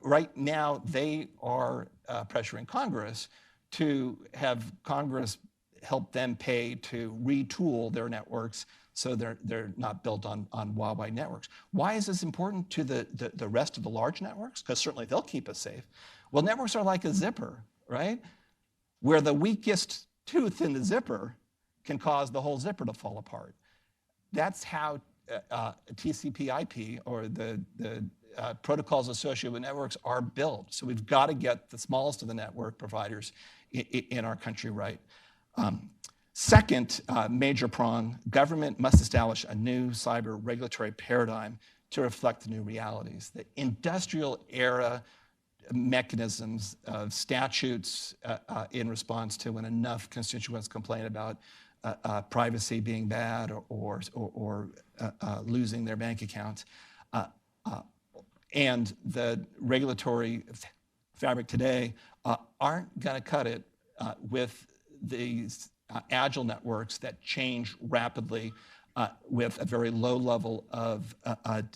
Right now, they are pressuring Congress to have Congress help them pay to retool their networks so they're not built on Huawei networks. Why is this important to the rest of the large networks? Because certainly they'll keep us safe. Well, networks are like a zipper, right? Where the weakest tooth in the zipper can cause the whole zipper to fall apart. That's how TCP/IP or the protocols associated with networks are built. So we've got to get the smallest of the network providers in our country right. Second major prong, government must establish a new cyber regulatory paradigm to reflect the new realities. The industrial era mechanisms of statutes in response to when enough constituents complain about privacy being bad or losing their bank accounts. And the regulatory fabric today aren't going to cut it with these agile networks that change rapidly with a very low level of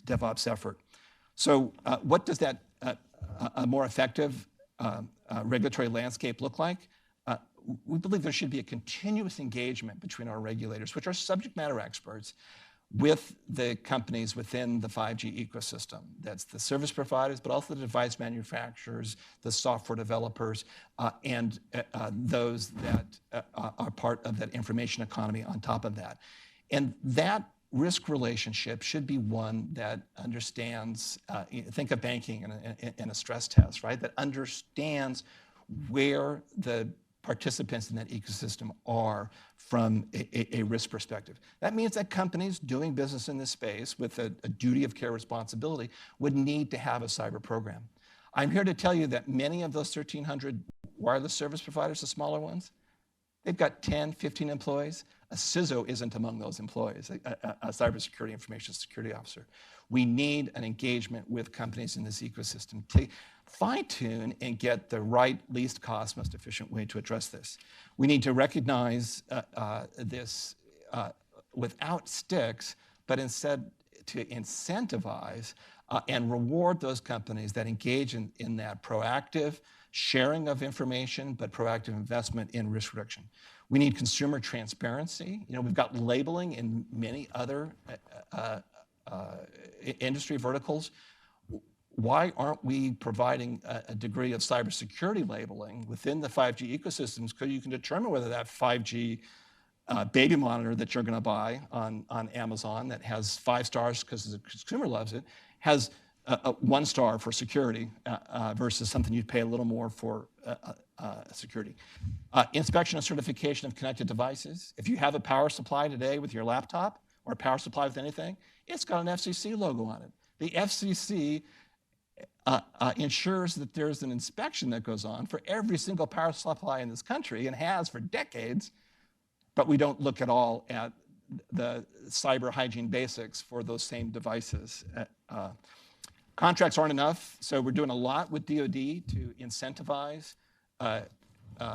DevOps effort. So what does that a more effective regulatory landscape look like? We believe there should be a continuous engagement between our regulators, which are subject matter experts, with the companies within the 5G ecosystem. That's the service providers, but also the device manufacturers, the software developers, and those that are part of that information economy on top of that. And that risk relationship should be one that understands, think of banking in a stress test, right? That understands where the participants in that ecosystem are from a risk perspective. That means that companies doing business in this space with a duty of care responsibility would need to have a cyber program. I'm here to tell you that many of those 1,300 wireless service providers, the smaller ones, they've got 10, 15 employees. A CISO isn't among those employees, a cybersecurity information security officer. We need an engagement with companies in this ecosystem to fine-tune and get the right, least cost, most efficient way to address this. We need to recognize this without sticks, but instead to incentivize and reward those companies that engage in that proactive sharing of information, but proactive investment in risk reduction. We need consumer transparency. You know, we've got labeling in many other industry verticals. Why aren't we providing a degree of cybersecurity labeling within the 5G ecosystems? Because you can determine whether that 5G baby monitor that you're going to buy on Amazon that has 5 stars because the consumer loves it, has 1 star for security versus something you'd pay a little more for security. Inspection and certification of connected devices. If you have a power supply today with your laptop or a power supply with anything, it's got an FCC logo on it. The FCC ensures that there's an inspection that goes on for every single power supply in this country and has for decades, but we don't look at all at the cyber hygiene basics for those same devices. Contracts aren't enough, so we're doing a lot with DoD to incentivize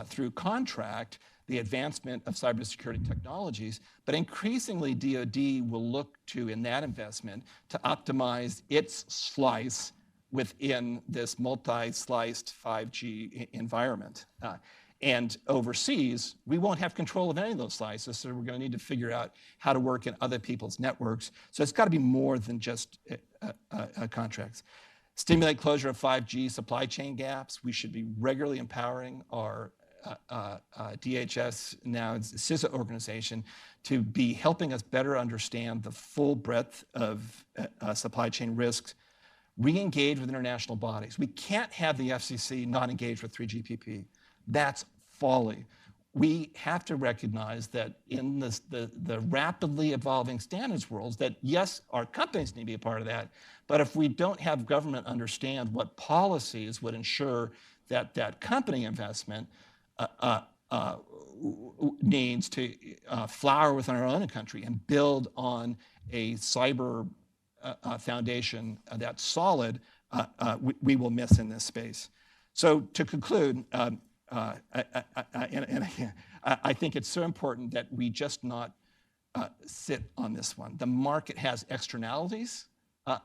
through contract the advancement of cybersecurity technologies, but increasingly DoD will look to, in that investment, to optimize its slice within this multi-sliced 5G environment. And overseas, we won't have control of any of those slices, so we're going to need to figure out how to work in other people's networks. So it's got to be more than just contracts. Stimulate closure of 5G supply chain gaps. We should be regularly empowering our DHS, now it's CISA organization, to be helping us better understand the full breadth of supply chain risks, re-engage with international bodies. We can't have the FCC not engage with 3GPP. That's folly. we have to recognize that in the rapidly evolving standards worlds, that yes, our companies need to be a part of that, but if we don't have government understand what policies would ensure that that company investment needs to flower within our own country and build on a cyber foundation that's solid, we will miss in this space. So to conclude, I think it's so important that we just not sit on this one. The market has externalities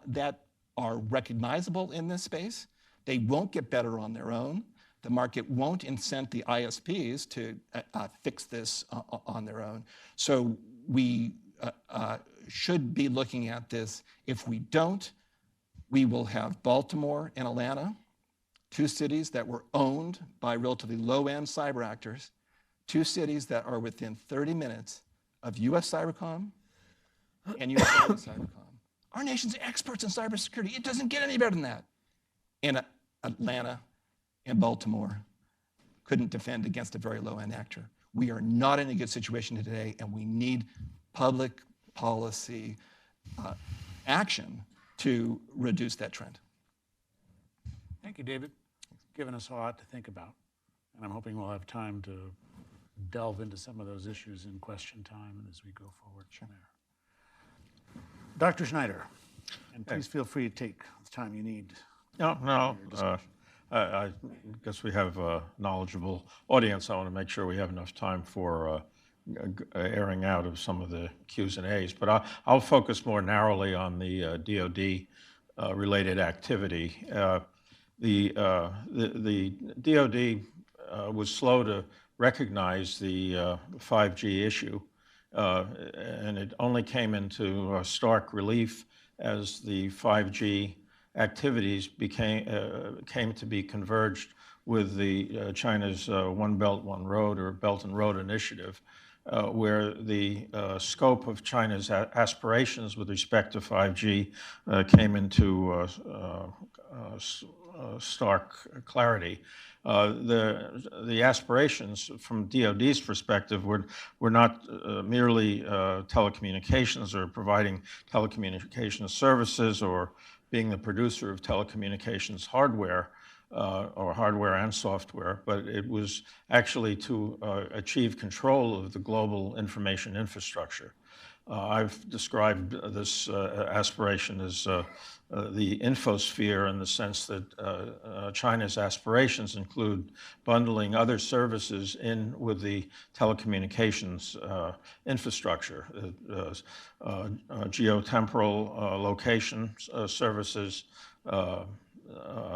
that are recognizable in this space. They won't get better on their own. The market won't incent the ISPs to fix this on their own. So we should be looking at this. If we don't, we will have Baltimore and Atlanta, two cities that were owned by relatively low-end cyber actors, two cities that are within 30 minutes of US Cybercom and US Cybercom. Our nation's experts in cybersecurity. It doesn't get any better than that. And Atlanta and Baltimore couldn't defend against a very low-end actor. We are not in a good situation today, and we need public policy action to reduce that trend. Thank you, David. Given us a lot to think about, and I'm hoping we'll have time to delve into some of those issues in question time and as we go forward from there. Dr. Schneider, and please feel free to take the time you need. No. I guess we have a knowledgeable audience. I want to make sure we have enough time for airing out of some of the Q's and A's, but I'll focus more narrowly on the DoD related activity. The DoD was slow to recognize the 5G issue, and it only came into stark relief as the 5G activities came to be converged with the China's One Belt, One Road, or Belt and Road Initiative, where the scope of China's aspirations with respect to 5G came into stark clarity. The aspirations from DoD's perspective were not merely telecommunications or providing telecommunications services or being the producer of telecommunications hardware, or hardware and software, but it was actually to achieve control of the global information infrastructure. I've described this aspiration as the infosphere, in the sense that China's aspirations include bundling other services in with the telecommunications infrastructure, geotemporal location services,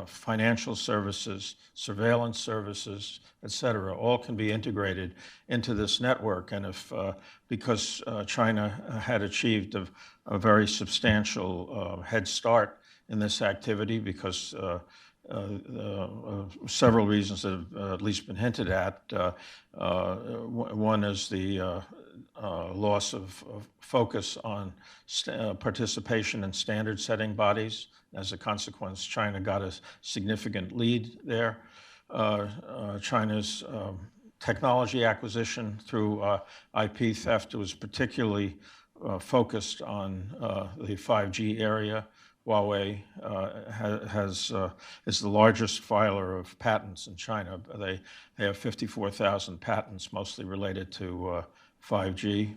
financial services, surveillance services, et cetera, all can be integrated into this network. And if, because China had achieved a very substantial head start in this activity, because several reasons that have at least been hinted at. One is the loss of focus on participation in standard setting bodies. As a consequence, China got a significant lead there. China's technology acquisition through IP theft was particularly focused on the 5G area. Huawei is the largest filer of patents in China. They have 54,000 patents, mostly related to 5G,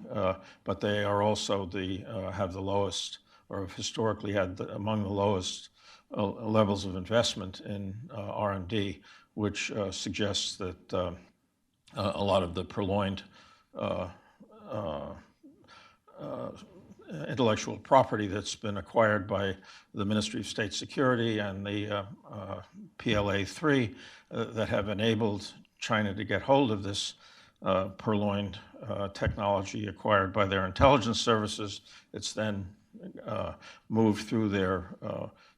but they are also have the lowest, or have historically had among the lowest levels of investment in R&D, which suggests that a lot of the purloined intellectual property that's been acquired by the Ministry of State Security and the PLA-3 that have enabled China to get hold of this purloined technology acquired by their intelligence services. It's then moved through their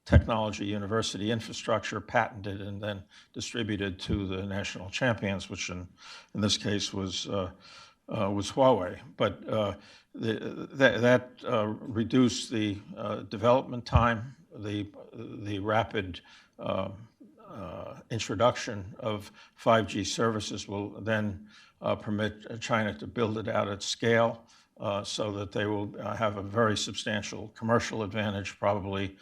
technology university infrastructure, patented, and then distributed to the national champions, which in this case was Huawei. But that reduced the development time, the rapid introduction of 5G services will then permit China to build it out at scale so that they will have a very substantial commercial advantage, probably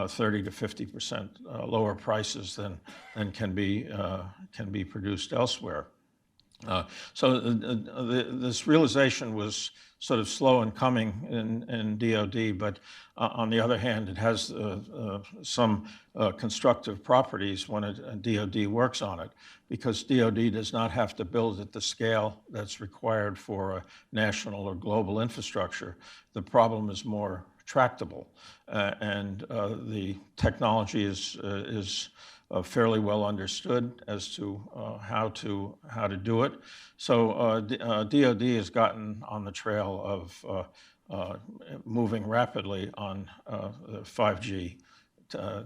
30 to 50% lower prices than can be produced elsewhere. This realization was sort of slow in coming in DoD, but on the other hand, it has some constructive properties when a DoD works on it, because DoD does not have to build at the scale that's required for a national or global infrastructure. The problem is more tractable, and the technology is fairly well understood as to how to do it. So DoD has gotten on the trail of moving rapidly on the 5G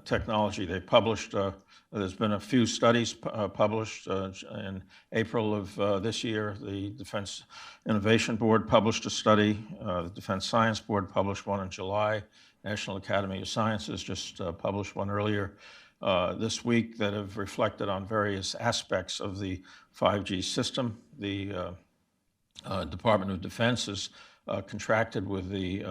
technology. They published, there's been a few studies published. In April of this year, the Defense Innovation Board published a study. The Defense Science Board published one in July. National Academy of Sciences just published one earlier this week that have reflected on various aspects of the 5G system. The Department of Defense has contracted with the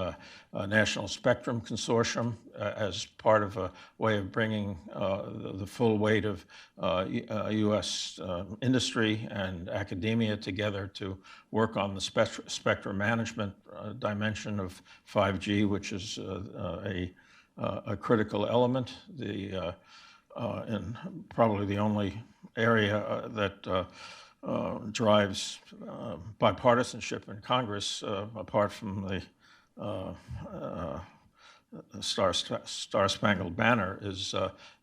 National Spectrum Consortium as part of a way of bringing the full weight of U.S. industry and academia together to work on the spectrum management dimension of 5G, which is a critical element. And probably the only area that drives bipartisanship in Congress, apart from the Star-Spangled Banner, is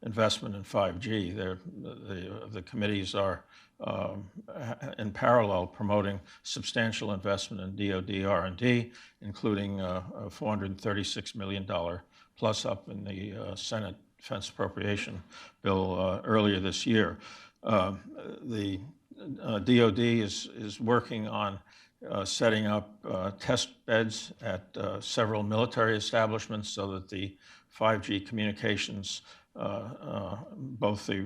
investment in 5G. The committees are in parallel promoting substantial investment in DoD R&D, including a $436 million plus up in the Senate Defense Appropriation Bill earlier this year. The DoD is working on setting up test beds at several military establishments so that the 5G communications, both the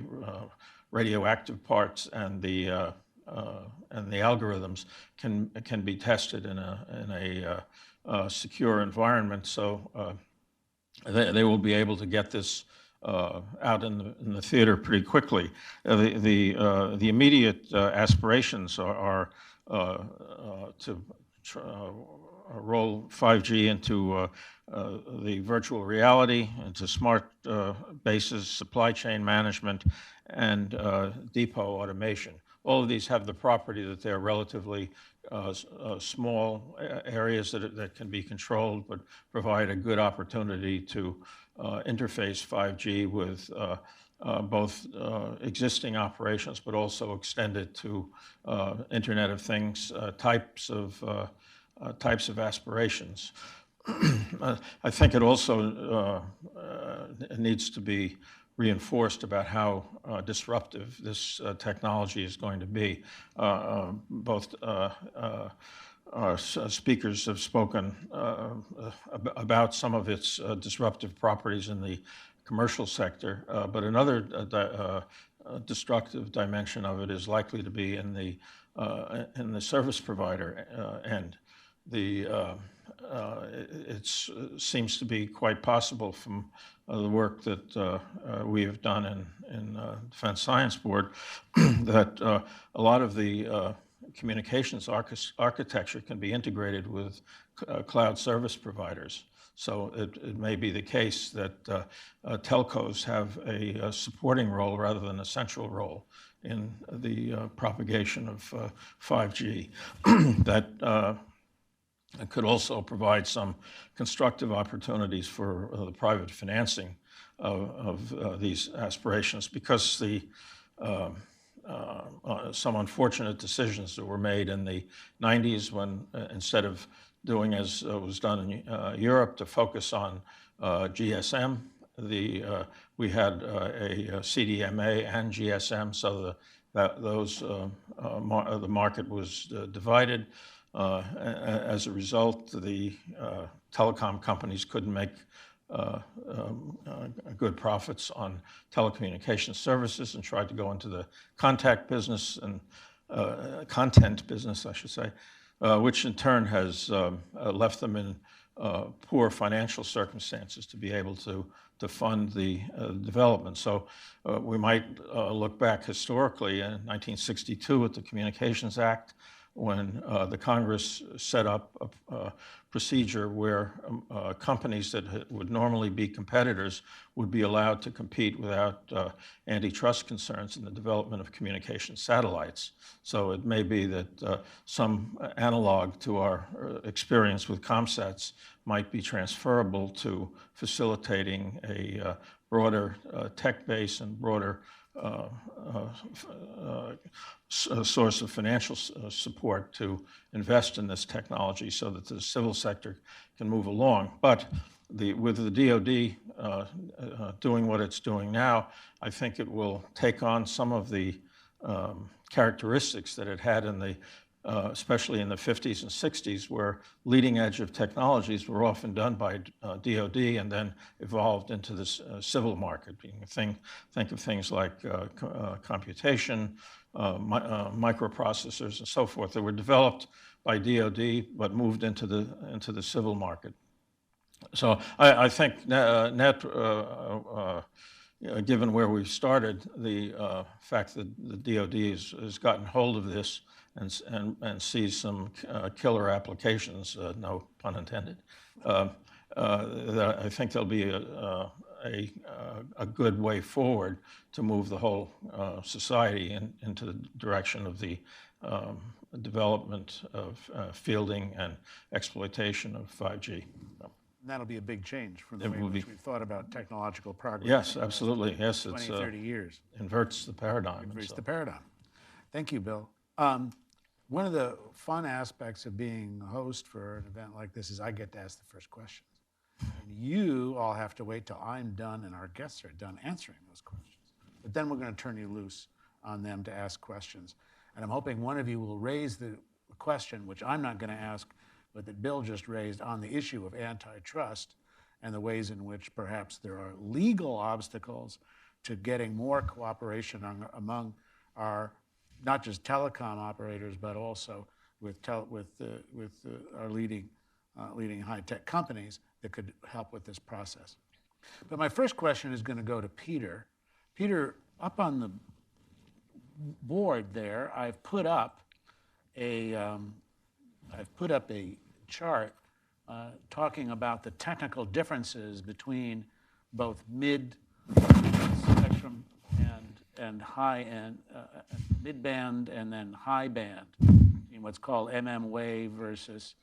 radioactive parts and the algorithms, can be tested in a secure environment. So they will be able to get this out in the theater pretty quickly. The immediate aspirations are to roll 5G into the virtual reality, into smart bases, supply chain management, and depot automation. All of these have the property that they're relatively small areas that can be controlled, but provide a good opportunity to interface 5G with both existing operations, but also extend it to Internet of Things types of aspirations. I think it also needs to be reinforced about how disruptive this technology is going to be. Both speakers have spoken about some of its disruptive properties in the commercial sector, but another destructive dimension of it is likely to be in the service provider end. It seems to be quite possible from the work that we have done in Defense Science Board that a lot of the communications architecture can be integrated with cloud service providers. So it may be the case that telcos have a supporting role rather than a central role in the propagation of 5G. That could also provide some constructive opportunities for the private financing of these aspirations, because some unfortunate decisions that were made in the 90s when instead of doing as was done in Europe to focus on GSM, we had a CDMA and GSM, so the market was divided. As a result, the telecom companies couldn't make good profits on telecommunications services and tried to go into the contact business and content business, I should say, which in turn has left them in poor financial circumstances to be able to fund the development. So we might look back historically in 1962 at the Communications Act, when the Congress set up a procedure where companies that would normally be competitors would be allowed to compete without antitrust concerns in the development of communication satellites. So it may be that some analog to our experience with ComSats might be transferable to facilitating a broader tech base and broader source of financial support to invest in this technology so that the civil sector can move along. But with the DoD doing what it's doing now, I think it will take on some of the characteristics that it had in the especially in the 50s and 60s, where leading edge of technologies were often done by DoD and then evolved into this civil market. Think of things like computation, microprocessors, and so forth that were developed by DoD but moved into the civil market. So I think given where we've started, the fact that the DoD has gotten hold of this and sees some killer applications, no pun intended, that I think there'll be a good way forward to move the whole society into the direction of the development of fielding and exploitation of 5G. And that'll be a big change from the way in which we've thought about technological progress. Yes, absolutely. Yes, 20, 30 years. Inverts the paradigm. Inverts the paradigm. Thank you, Bill. One of the fun aspects of being a host for an event like this is I get to ask the first questions. And you all have to wait till I'm done and our guests are done answering those questions. But then we're going to turn you loose on them to ask questions. And I'm hoping one of you will raise the question, which I'm not going to ask, but that Bill just raised on the issue of antitrust and the ways in which perhaps there are legal obstacles to getting more cooperation among our not just telecom operators, but also with our leading high-tech companies that could help with this process. But my first question is going to go to Peter. Peter, up on the board there, I've put up a chart talking about the technical differences between both mid-spectrum and high-end, mid-band and then high band, in what's called wave versus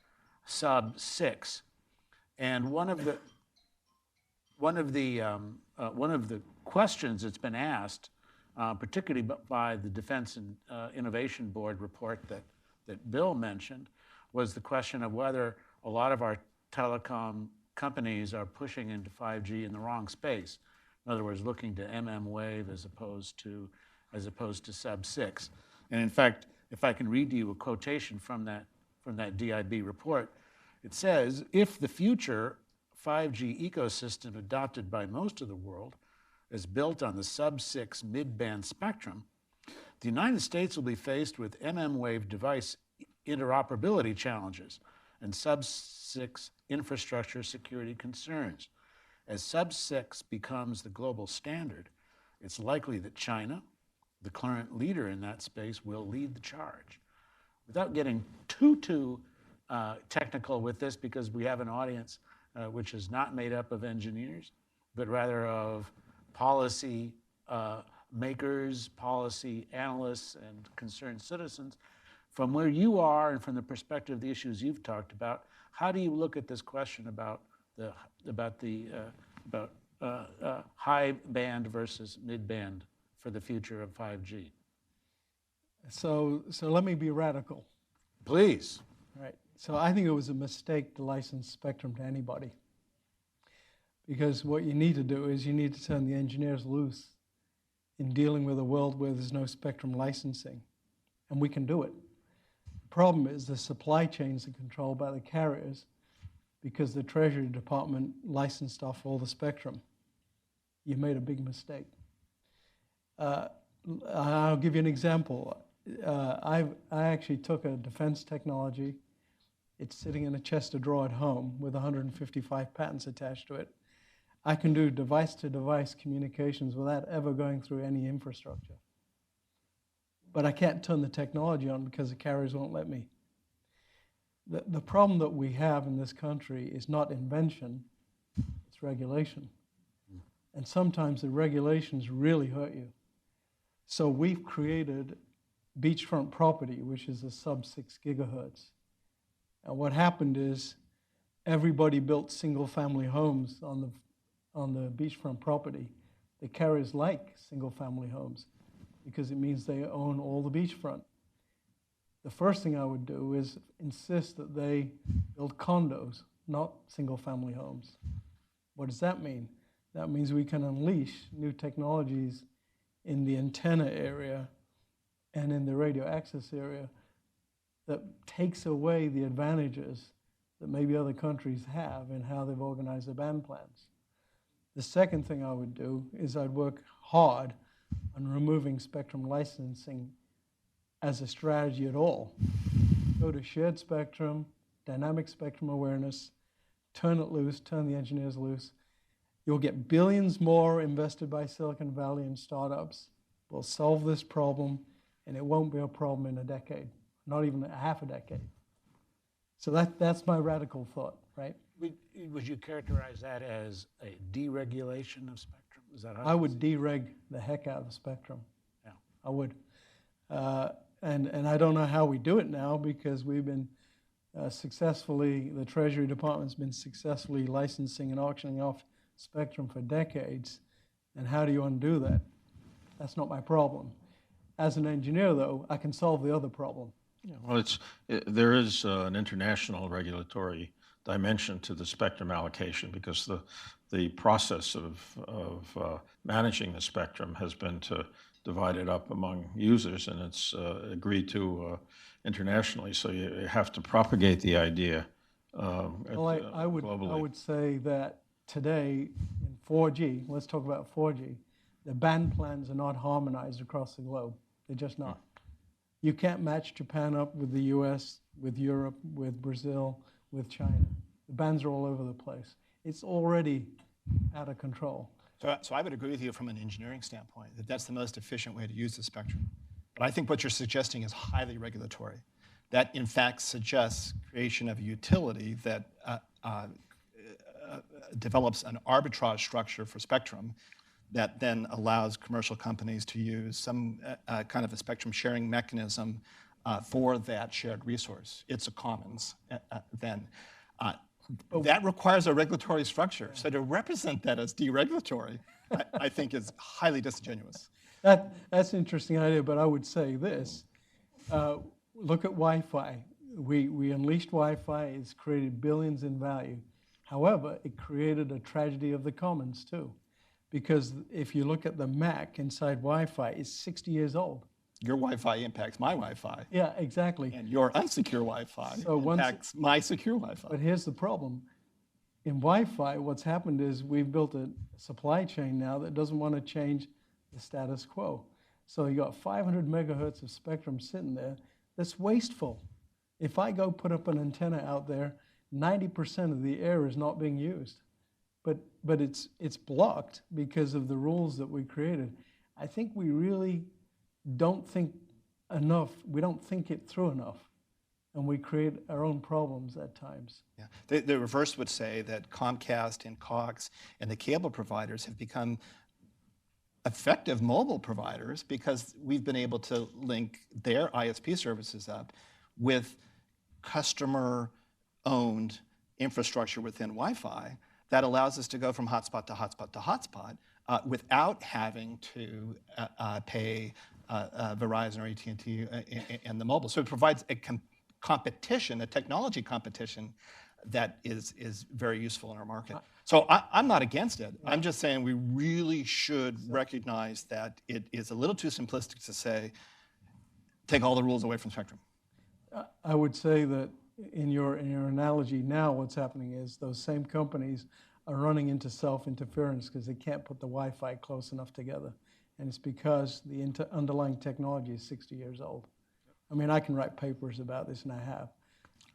sub-6. And one of the questions that's been asked, particularly by the Defense and Innovation Board report that Bill mentioned, was the question of whether a lot of our telecom companies are pushing into 5G in the wrong space. In other words, looking to wave as opposed to sub-6. And in fact, if I can read to you a quotation from that DIB report, it says, if the future 5G ecosystem adopted by most of the world is built on the sub-6 mid-band spectrum, the United States will be faced with wave device interoperability challenges and sub-6 infrastructure security concerns. As sub-6 becomes the global standard, it's likely that China, the current leader in that space, will lead the charge. Without getting too technical with this, because we have an audience which is not made up of engineers, but rather of policy makers, policy analysts, and concerned citizens, from where you are and from the perspective of the issues you've talked about, how do you look at this question about high band versus mid band for the future of 5G? So let me be radical. Please. Right. So I think it was a mistake to license spectrum to anybody. Because what you need to do is you need to turn the engineers loose in dealing with a world where there's no spectrum licensing. And we can do it. The problem is the supply chains are controlled by the carriers, because the Treasury Department licensed off all the spectrum. You made a big mistake. I'll give you an example. I actually took a defense technology. It's sitting in a chest of drawer at home with 155 patents attached to it. I can do device-to-device communications without ever going through any infrastructure. But I can't turn the technology on because the carriers won't let me. The problem that we have in this country is not invention, it's regulation. And sometimes the regulations really hurt you. So we've created beachfront property, which is a sub-6 gigahertz. And what happened is everybody built single-family homes on the beachfront property. The carriers like single-family homes because it means they own all the beachfront. The first thing I would do is insist that they build condos, not single-family homes. What does that mean? That means we can unleash new technologies in the antenna area and in the radio access area that takes away the advantages that maybe other countries have in how they've organized their band plans. The second thing I would do is I'd work hard on removing spectrum licensing as a strategy at all. Go to shared spectrum, dynamic spectrum awareness, turn it loose, turn the engineers loose. You'll get billions more invested by Silicon Valley and startups. We'll solve this problem, and it won't be a problem in a decade, not even a half a decade. So that's my radical thought, right? Would you characterize that as a deregulation of spectrum? Is that how I would dereg the heck out of spectrum. Yeah. I would. And I don't know how we do it now because we've been the Treasury Department's been successfully licensing and auctioning off spectrum for decades. And how do you undo that? That's not my problem. As an engineer, though, I can solve the other problem. Yeah, well, there is an international regulatory dimension to the spectrum allocation because the process of managing the spectrum has been to divide it up among users, and it's agreed to internationally. So you have to propagate the idea Well, I globally. would say that today in 4G, let's talk about 4G, the band plans are not harmonized across the globe. They're just not. You can't match Japan up with the US, with Europe, with Brazil, with China. The bands are all over the place. It's already out of control. So I would agree with you from an engineering standpoint that that's the most efficient way to use the spectrum. But I think what you're suggesting is highly regulatory. That, in fact, suggests creation of a utility that develops an arbitrage structure for spectrum that then allows commercial companies to use some kind of a spectrum sharing mechanism for that shared resource. It's a commons then. That requires a regulatory structure. So to represent that as deregulatory, I think is highly disingenuous. That's an interesting idea, but I would say this. Look at Wi-Fi. We unleashed Wi-Fi. It's created billions in value. However, it created a tragedy of the commons, too. Because if you look at the Mac inside Wi-Fi, it's 60 years old. Your Wi-Fi impacts my Wi-Fi. Yeah, exactly. And your unsecure Wi-Fi impacts my secure Wi-Fi. But here's the problem. In Wi-Fi, what's happened is we've built a supply chain now that doesn't want to change the status quo. So you got 500 megahertz of spectrum sitting there that's wasteful. If I go put up an antenna out there, 90% of the air is not being used. But it's blocked because of the rules that we created. I think we really don't think enough. We don't think it through enough. And we create our own problems at times. Yeah. The reverse would say that Comcast and Cox and the cable providers have become effective mobile providers because we've been able to link their ISP services up with customer-owned infrastructure within Wi-Fi that allows us to go from hotspot to hotspot to hotspot without having to pay Verizon or AT&T and the mobile. So it provides a competition, a technology competition that is very useful in our market. So I'm not against it. I'm just saying we really should recognize that it is a little too simplistic to say, take all the rules away from spectrum. I would say that in your analogy now, what's happening is those same companies are running into self-interference because they can't put the Wi-Fi close enough together. And it's because the underlying technology is 60 years old. I mean, I can write papers about this, and I have.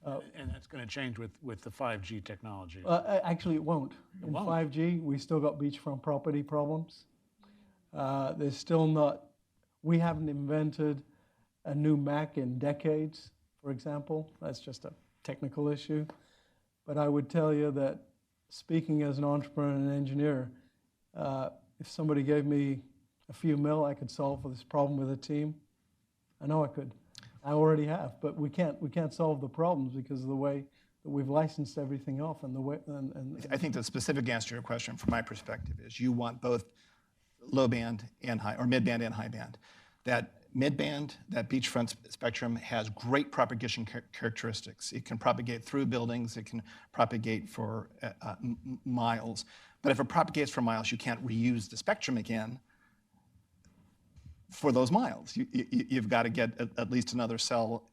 And that's going to change with the 5G technology. Actually, it won't. In won't. 5G, we still got beachfront property problems. There's still not, we haven't invented a new Mac in decades, for example. That's just a technical issue. But I would tell you that speaking as an entrepreneur and an engineer, if somebody gave me a few mil, I could solve this problem with a team. I know I could. I already have, but we can't solve the problems because of the way that we've licensed everything off and the way. I think the specific answer to your question, from my perspective, is you want both low band and high, or mid band and high band. That mid band, that beachfront spectrum, has great propagation characteristics. It can propagate through buildings. It can propagate for miles. But if it propagates for miles, you can't reuse the spectrum again for those miles. You've got to get at least another cell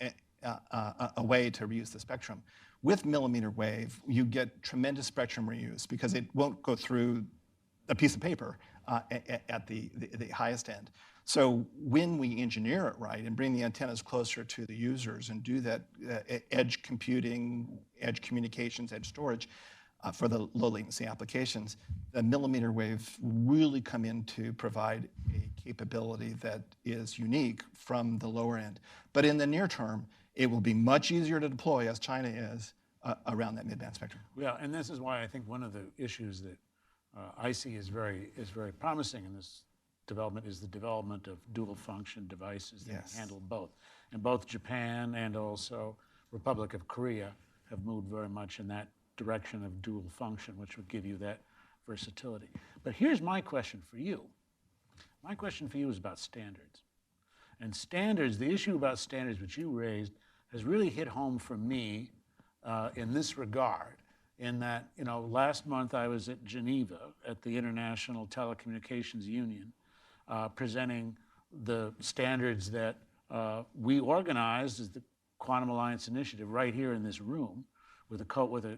away to reuse the spectrum. With millimeter wave, you get tremendous spectrum reuse because it won't go through a piece of paper at the highest end. So when we engineer it right and bring the antennas closer to the users and do that edge computing, edge communications, edge storage, for the low latency applications, the millimeter wave really come in to provide a capability that is unique from the lower end. But in the near term, it will be much easier to deploy, as China is, around that mid-band spectrum. Yeah, and this is why I think one of the issues that I see is very promising in this development is the development of dual function devices that Yes. handle both. And both Japan and also Republic of Korea have moved very much in that direction of dual function, which would give you that versatility. But here's my question for you. My question for you is about standards. And standards, the issue about standards which you raised has really hit home for me in this regard, in that, last month I was at Geneva at the International Telecommunications Union presenting the standards that we organized as the Quantum Alliance Initiative right here in this room, with a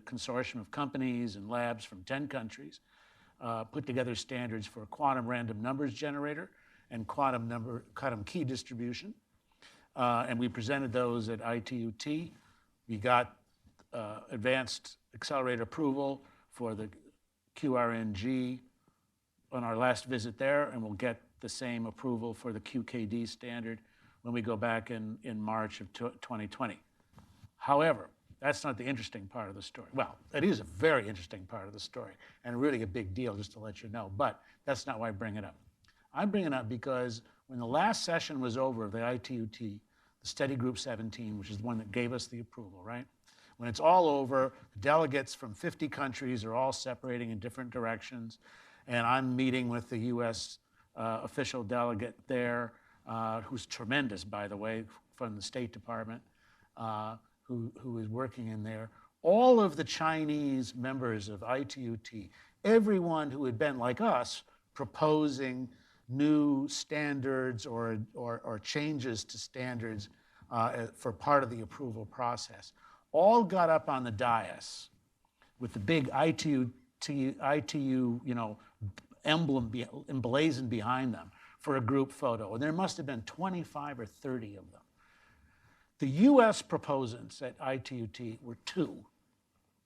consortium of companies and labs from 10 countries, put together standards for a quantum random numbers generator and quantum key distribution. And we presented those at ITUT. We got advanced accelerator approval for the QRNG on our last visit there, and we'll get the same approval for the QKD standard when we go back in March of 2020. However, that's not the interesting part of the story. Well, it is a very interesting part of the story and really a big deal, just to let you know, but that's not why I bring it up. I bring it up because when the last session was over of the ITUT, the Study Group 17, which is the one that gave us the approval, right? When it's all over, the delegates from 50 countries are all separating in different directions, and I'm meeting with the US official delegate there, who's tremendous, by the way, from the State Department, who is working in there. All of the Chinese members of ITUT, everyone who had been like us proposing new standards or changes to standards for part of the approval process, all got up on the dais with the big ITU emblem emblazoned behind them for a group photo. And there must have been 25 or 30 of them. The US proposants at ITUT were two.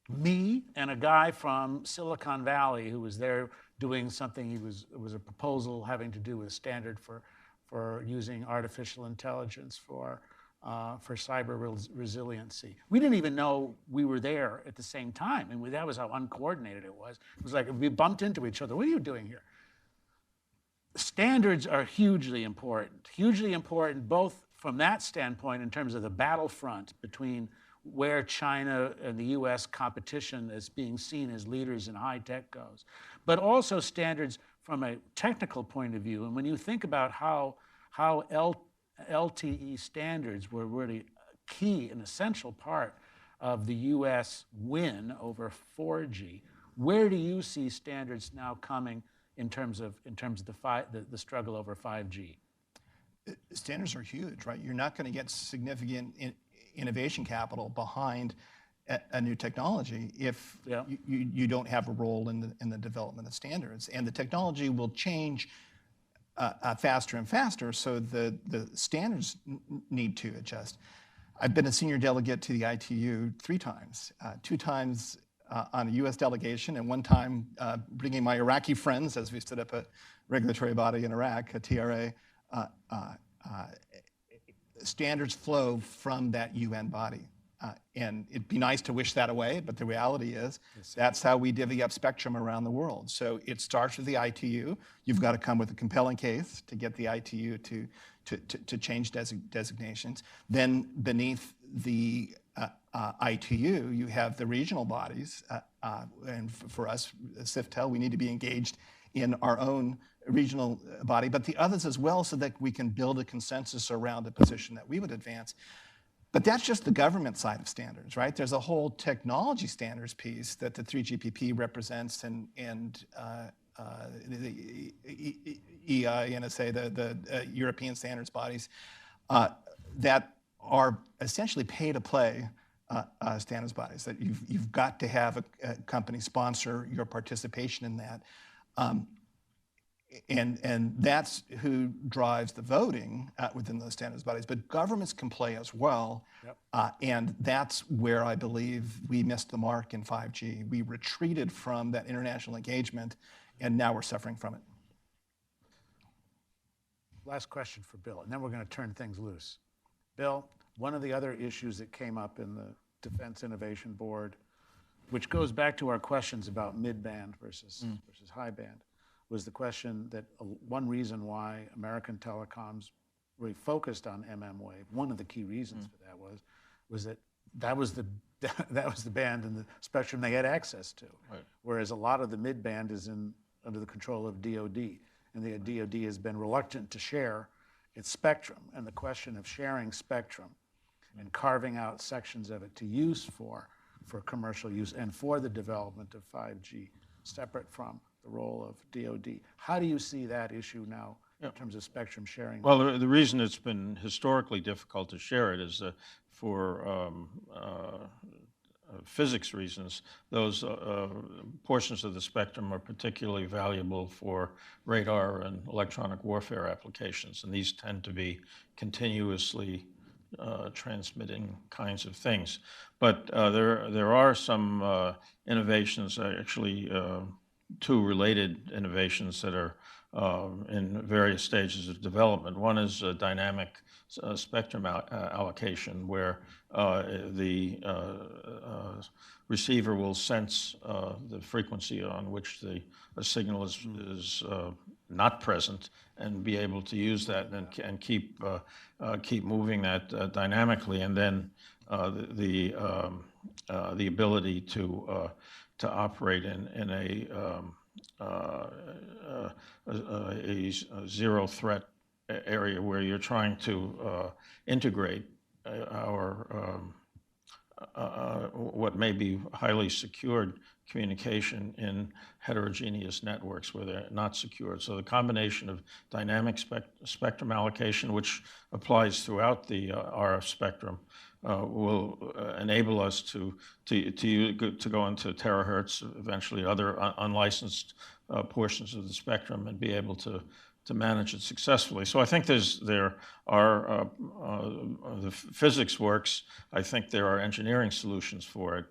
Me and a guy from Silicon Valley who was there doing something. It was a proposal having to do with a standard for using artificial intelligence for cyber resiliency. We didn't even know we were there at the same time, and that was how uncoordinated it was. It was like we bumped into each other. What are you doing here? Standards are hugely important both from that standpoint in terms of the battlefront between where China and the US competition is being seen as leaders in high tech goes, but also standards from a technical point of view. And when you think about how LTE standards were really key, an essential part of the US win over 4G, where do you see standards now coming in terms of the struggle over 5G? Standards are huge, right? You're not going to get significant innovation capital behind a new technology if Yeah. you don't have a role in the development of standards. And the technology will change faster and faster, so the standards need to adjust. I've been a senior delegate to the ITU 3 times, 2 times on a US delegation, and 1 time bringing my Iraqi friends as we stood up a regulatory body in Iraq, a TRA. Standards flow from that UN body. And it'd be nice to wish that away, but the reality is that's how we divvy up spectrum around the world. So it starts with the ITU. You've got to come with a compelling case to get the ITU to change designations. Then beneath the ITU, you have the regional bodies. And for us, CIFTEL, we need to be engaged in our own regional body, but the others as well, so that we can build a consensus around a position that we would advance. But that's just the government side of standards, right? There's a whole technology standards piece that the 3GPP represents, and the EI, NSA, the European standards bodies, that are essentially pay-to-play standards bodies, that you've got to have a company sponsor your participation in that. And that's who drives the voting within those standards bodies. But governments can play as well. Yep. And that's where I believe we missed the mark in 5G. We retreated from that international engagement, and now we're suffering from it. Last question for Bill, and then we're going to turn things loose. Bill, one of the other issues that came up in the Defense Innovation Board, which goes back to our questions about mid-band versus high band, was the question that one reason why American telecoms really focused on mmWave, one of the key reasons for that was that was the band and the spectrum they had access to. Right. Whereas a lot of the mid-band is under the control of DoD, and the DoD has been reluctant to share its spectrum. And the question of sharing spectrum and carving out sections of it to use for commercial use and for the development of 5G, separate from the role of DoD. How do you see that issue now in terms of spectrum sharing? Well, the reason it's been historically difficult to share it is for physics reasons. Those portions of the spectrum are particularly valuable for radar and electronic warfare applications, and these tend to be continuously transmitting kinds of things. But there are some innovations, actually 2 related innovations that are in various stages of development. One is dynamic spectrum allocation, where the receiver will sense the frequency on which a signal is not present, and be able to use that and keep moving that dynamically, and then the ability to operate in a zero threat area where you're trying to integrate what may be highly secured communication in heterogeneous networks where they're not secured. So the combination of dynamic spectrum allocation, which applies throughout the RF spectrum, will enable us to go into terahertz, eventually other unlicensed portions of the spectrum, and be able to manage it successfully. So I think the physics works. I think there are engineering solutions for it.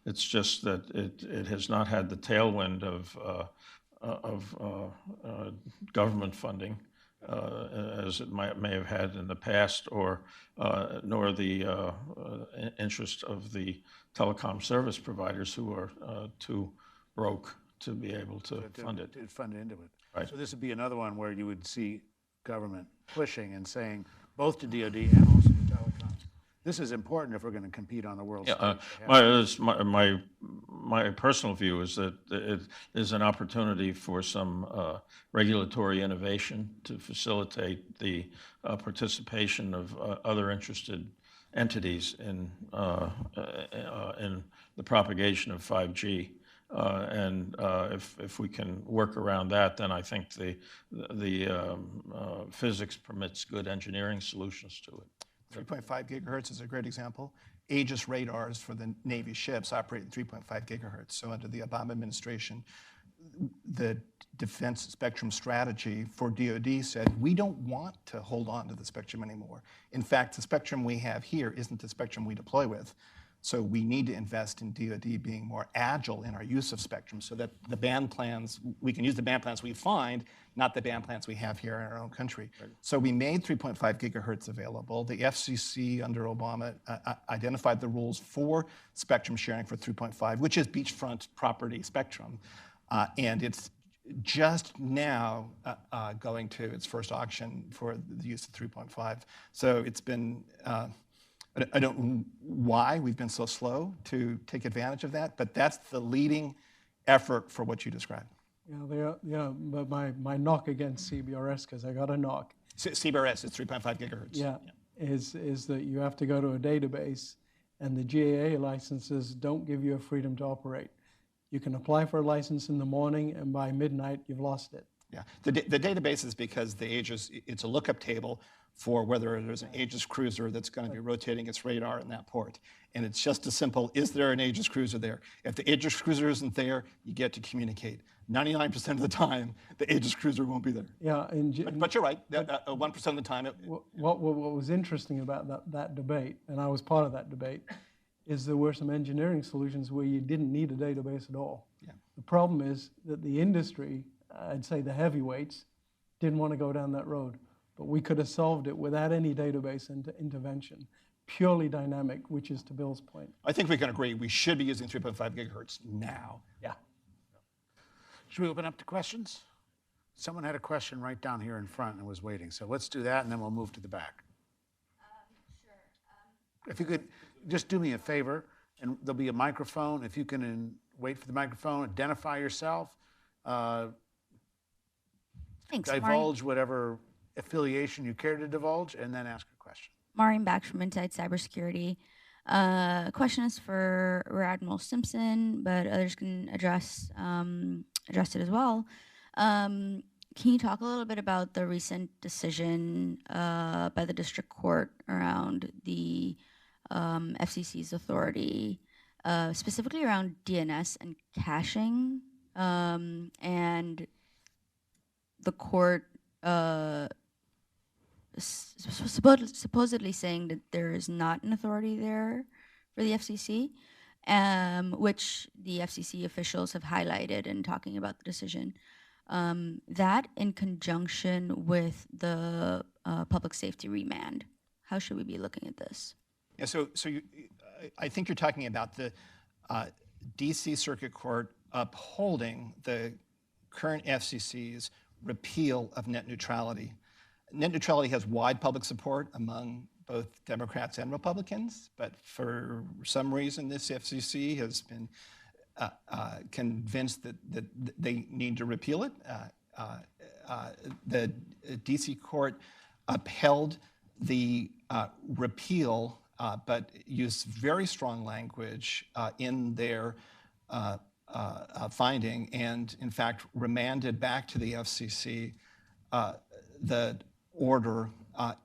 It's just that it has not had the tailwind of government funding as it may have had in the past, or nor the interest of the telecom service providers, who are too broke to be able to fund it. To fund into it. Right. So this would be another one where you would see government pushing and saying, both to DoD and also to telecoms, this is important if we're going to compete on the world stage. My personal view is that it is an opportunity for some regulatory innovation to facilitate the participation of other interested entities in the propagation of 5G. And if we can work around that, then I think the physics permits good engineering solutions to it. 3.5 gigahertz is a great example. Aegis radars for the Navy ships operate at 3.5 gigahertz. So under the Obama administration, the defense spectrum strategy for DoD said, we don't want to hold on to the spectrum anymore. In fact, the spectrum we have here isn't the spectrum we deploy with. So we need to invest in DoD being more agile in our use of spectrum so that the band plans, we can use the band plans we find, not the band plans we have here in our own country. Right. So we made 3.5 gigahertz available. The FCC under Obama identified the rules for spectrum sharing for 3.5, which is beachfront property spectrum. And it's just now going to its first auction for the use of 3.5. So it's been, I don't know why we've been so slow to take advantage of that, but that's the leading effort for what you described. But my knock against CBRS, because I got a knock. CBRS is 3.5 gigahertz. Yeah, is that you have to go to a database, and the GAA licenses don't give you a freedom to operate. You can apply for a license in the morning, and by midnight, you've lost it. Yeah, the database is because the Aegis, it's a lookup table for whether there's an Aegis cruiser that's going to be rotating its radar in that port. And it's just as simple, is there an Aegis cruiser there? If the Aegis cruiser isn't there, you get to communicate. 99% of the time, the Aegis cruiser won't be there. Yeah, but you're right, 1% of the time. What was interesting about that debate, and I was part of that debate, is there were some engineering solutions where you didn't need a database at all. Yeah. The problem is that the industry, I'd say the heavyweights, didn't want to go down that road. But we could have solved it without any database intervention, purely dynamic, which is to Bill's point. I think we can agree we should be using 3.5 gigahertz now. Yeah. Should we open up to questions? Someone had a question right down here in front and was waiting. So let's do that, and then we'll move to the back. Sure. If you could just do me a favor, and there'll be a microphone. If you can wait for the microphone, identify yourself. Thanks, divulge whatever affiliation you care to divulge, and then ask a question. Maureen Bax from Inside Cybersecurity. Question is for Rear Admiral Simpson, but others can address it as well. Can you talk a little bit about the recent decision by the district court around the FCC's authority, specifically around DNS and caching, and the court supposedly saying that there is not an authority there for the FCC, which the FCC officials have highlighted in talking about the decision. That in conjunction with the public safety remand, how should we be looking at this? Yeah, I think you're talking about the DC Circuit Court upholding the current FCC's repeal of net neutrality. Net neutrality has wide public support among both Democrats and Republicans, but for some reason this FCC has been convinced that they need to repeal it. The DC court upheld the repeal, but used very strong language in their finding, and in fact remanded back to the FCC the order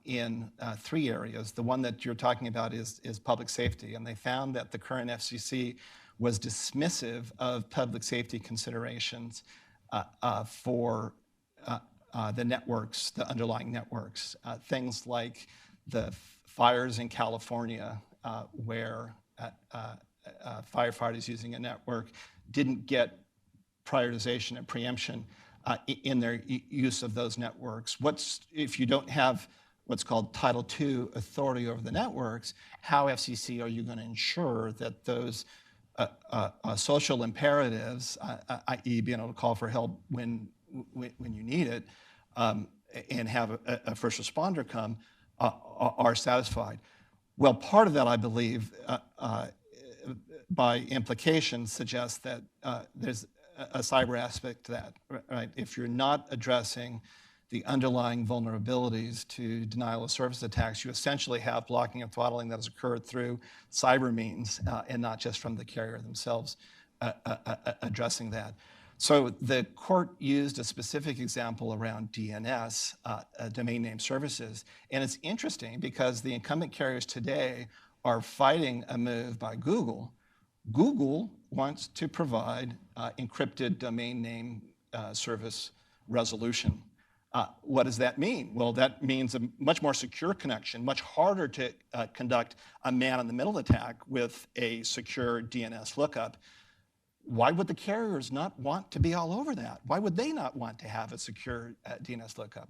in 3 areas. The one that you're talking about is public safety, and they found that the current FCC was dismissive of public safety considerations for the networks, the underlying networks. Things like the fires in California where firefighters using a network didn't get prioritization and preemption in their use of those networks. If you don't have what's called Title II authority over the networks, how FCC are you going to ensure that those social imperatives, i.e. being able to call for help when you need it, and have a first responder come, are satisfied? Well, part of that, I believe, by implication, suggests that there's a cyber aspect to that, right? If you're not addressing the underlying vulnerabilities to denial of service attacks, you essentially have blocking and throttling that has occurred through cyber means and not just from the carrier themselves addressing that. So the court used a specific example around DNS, domain name services, and it's interesting because the incumbent carriers today are fighting a move by Google. Google wants to provide encrypted domain name service resolution. What does that mean? Well, that means a much more secure connection, much harder to conduct a man-in-the-middle attack with a secure DNS lookup. Why would the carriers not want to be all over that? Why would they not want to have a secure DNS lookup?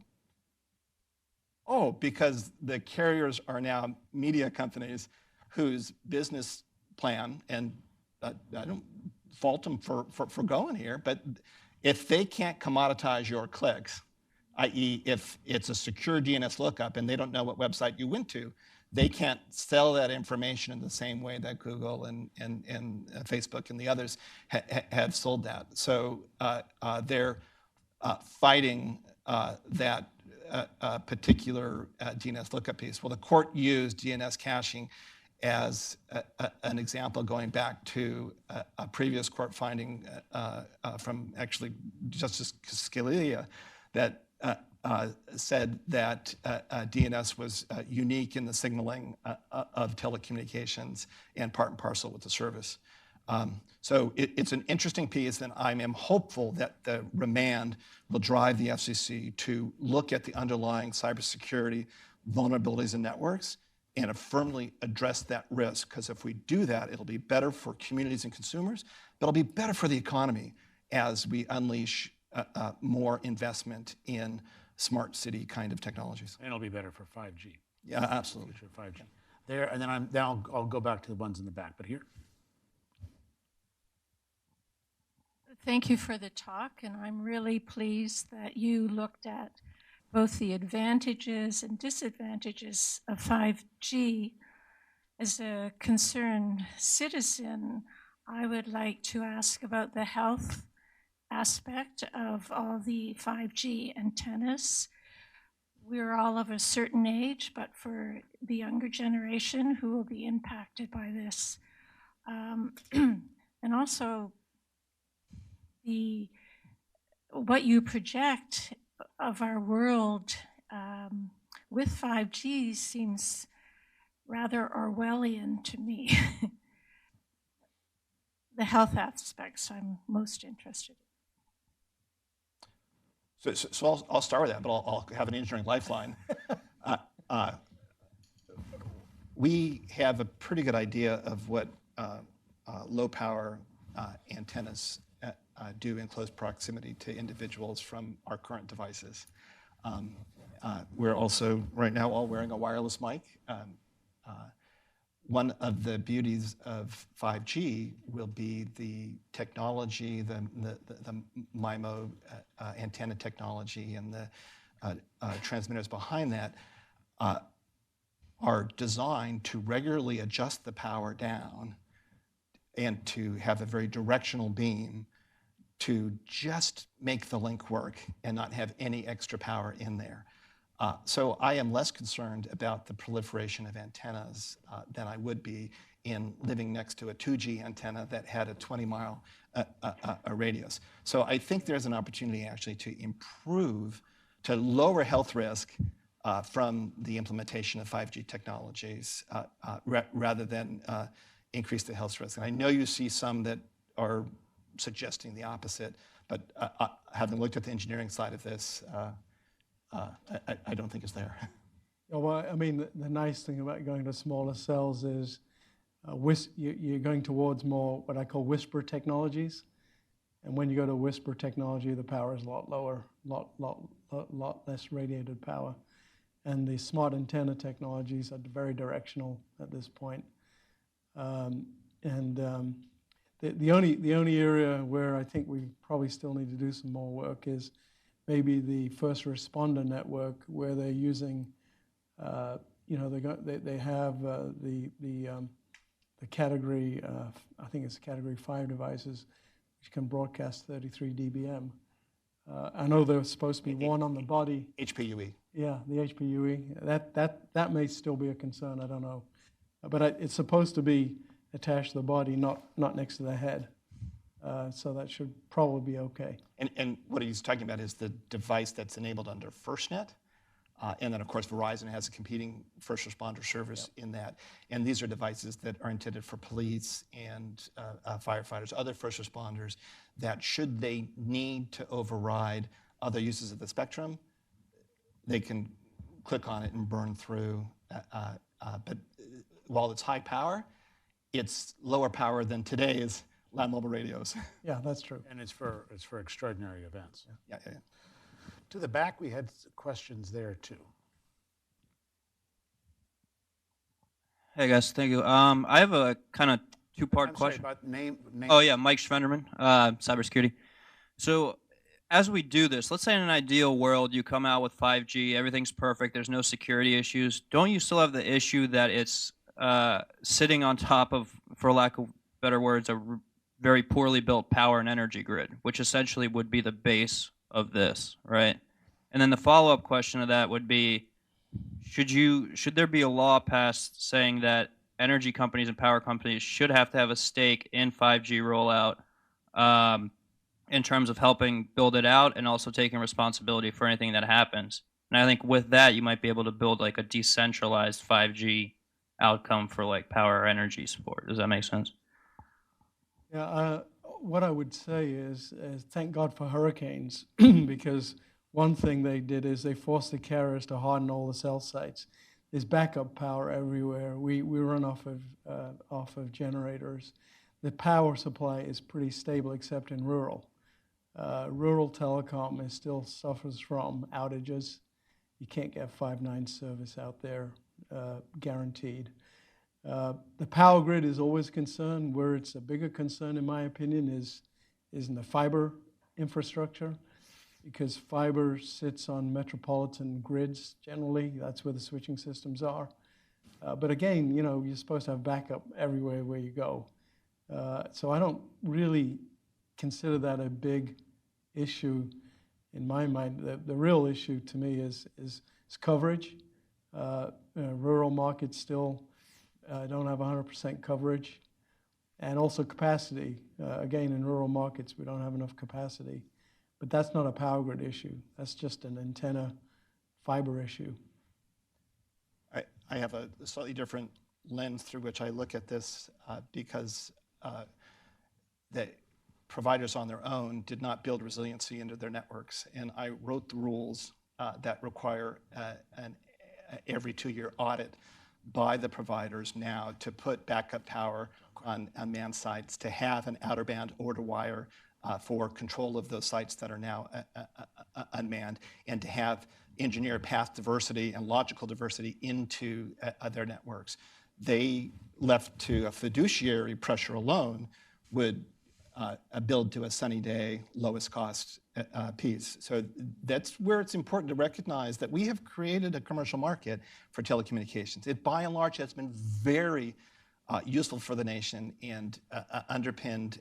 Oh, because the carriers are now media companies whose business plan, and I don't fault them for going here, but if they can't commoditize your clicks, i.e. if it's a secure DNS lookup and they don't know what website you went to, they can't sell that information in the same way that Google and Facebook and the others have sold that. So they're fighting that particular DNS lookup piece. Well, the court used DNS caching as an example going back to a previous court finding from actually Justice Scalia that said that DNS was unique in the signaling of telecommunications and part and parcel with the service. So it's an interesting piece, and I am hopeful that the remand will drive the FCC to look at the underlying cybersecurity vulnerabilities in networks and firmly address that risk, because if we do that, it'll be better for communities and consumers, but it'll be better for the economy as we unleash more investment in smart city kind of technologies. And it'll be better for 5G. Yeah, absolutely. Future 5G. There, and then I'll go back to the ones in the back, but here. Thank you for the talk, and I'm really pleased that you looked at both the advantages and disadvantages of 5G. As a concerned citizen, I would like to ask about the health aspect of all the 5G antennas. We're all of a certain age, but for the younger generation who will be impacted by this. And also, what you project of our world with 5G seems rather Orwellian to me. The health aspects I'm most interested in. So I'll start with that, but I'll have an engineering lifeline. We have a pretty good idea of what low power antennas do in close proximity to individuals from our current devices. We're also right now all wearing a wireless mic. One of the beauties of 5G will be the technology, the MIMO antenna technology and the transmitters behind that are designed to regularly adjust the power down and to have a very directional beam to just make the link work and not have any extra power in there. So I am less concerned about the proliferation of antennas than I would be in living next to a 2G antenna that had a 20-mile radius. So I think there's an opportunity actually to improve, to lower health risk from the implementation of 5G technologies rather than increase the health risk. And I know you see some that are suggesting the opposite, but having looked at the engineering side of this, I don't think it's there. Well, I mean, the nice thing about going to smaller cells is you're going towards more what I call whisper technologies. And when you go to whisper technology, the power is a lot lower, lot less radiated power. And the smart antenna technologies are very directional at this point. The only area where I think we probably still need to do some more work is maybe the first responder network, where they're using, they have the category, I think it's category 5 devices, which can broadcast 33 dBm. I know there's supposed to be one on the body. HPUE. Yeah, the HPUE. That may still be a concern. I don't know, but it's supposed to be attached to the body, not next to the head. So that should probably be okay. And what he's talking about is the device that's enabled under FirstNet. And then, of course, Verizon has a competing first responder service in that. And these are devices that are intended for police and firefighters, other first responders, that should they need to override other uses of the spectrum, they can click on it and burn through. But while it's high power, it's lower power than today's land mobile radios. Yeah, that's true. And it's for extraordinary events. Yeah. To the back, we had questions there too. Hey guys, thank you. I have a kind of two-part I'm sorry, question. about name. Oh yeah, Mike Schwenderman, cybersecurity. So as we do this, let's say in an ideal world you come out with 5G, everything's perfect, there's no security issues. Don't you still have the issue that it's sitting on top of, for lack of better words, a very poorly built power and energy grid, which essentially would be the base of this, right? And then the follow-up question of that would be, should there be a law passed saying that energy companies and power companies should have to have a stake in 5G rollout in terms of helping build it out and also taking responsibility for anything that happens? And I think with that, you might be able to build like a decentralized 5G outcome for like power or energy support. Does that make sense? Yeah, what I would say is thank God for hurricanes, because one thing they did is they forced the carriers to harden all the cell sites. There's backup power everywhere. We run off of generators. The power supply is pretty stable except in rural. Rural telecom still suffers from outages. You can't get 5.9 service out there guaranteed. The power grid is always a concern. Where it's a bigger concern, in my opinion, is in the fiber infrastructure, because fiber sits on metropolitan grids generally. That's where the switching systems are. But again, you know, you're supposed to have backup everywhere where you go. So I don't really consider that a big issue in my mind. The real issue to me is coverage. Rural markets still don't have 100% coverage, and also capacity. Again, in rural markets, we don't have enough capacity. But that's not a power grid issue. That's just an antenna fiber issue. I have a slightly different lens through which I look at this because the providers on their own did not build resiliency into their networks. And I wrote the rules that require an every 2-year audit by the providers now to put backup power on unmanned sites, to have an outer band order wire for control of those sites that are now unmanned, and to have engineered path diversity and logical diversity into their networks. They, left to a fiduciary pressure alone, would build to a sunny day, lowest cost piece. So that's where it's important to recognize that we have created a commercial market for telecommunications. It, by and large, has been very useful for the nation and underpinned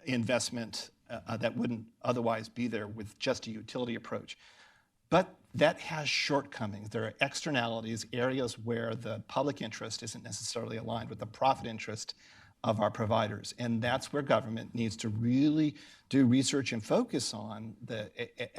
investment that wouldn't otherwise be there with just a utility approach. But that has shortcomings. There are externalities, areas where the public interest isn't necessarily aligned with the profit interest of our providers. And that's where government needs to really do research and focus on the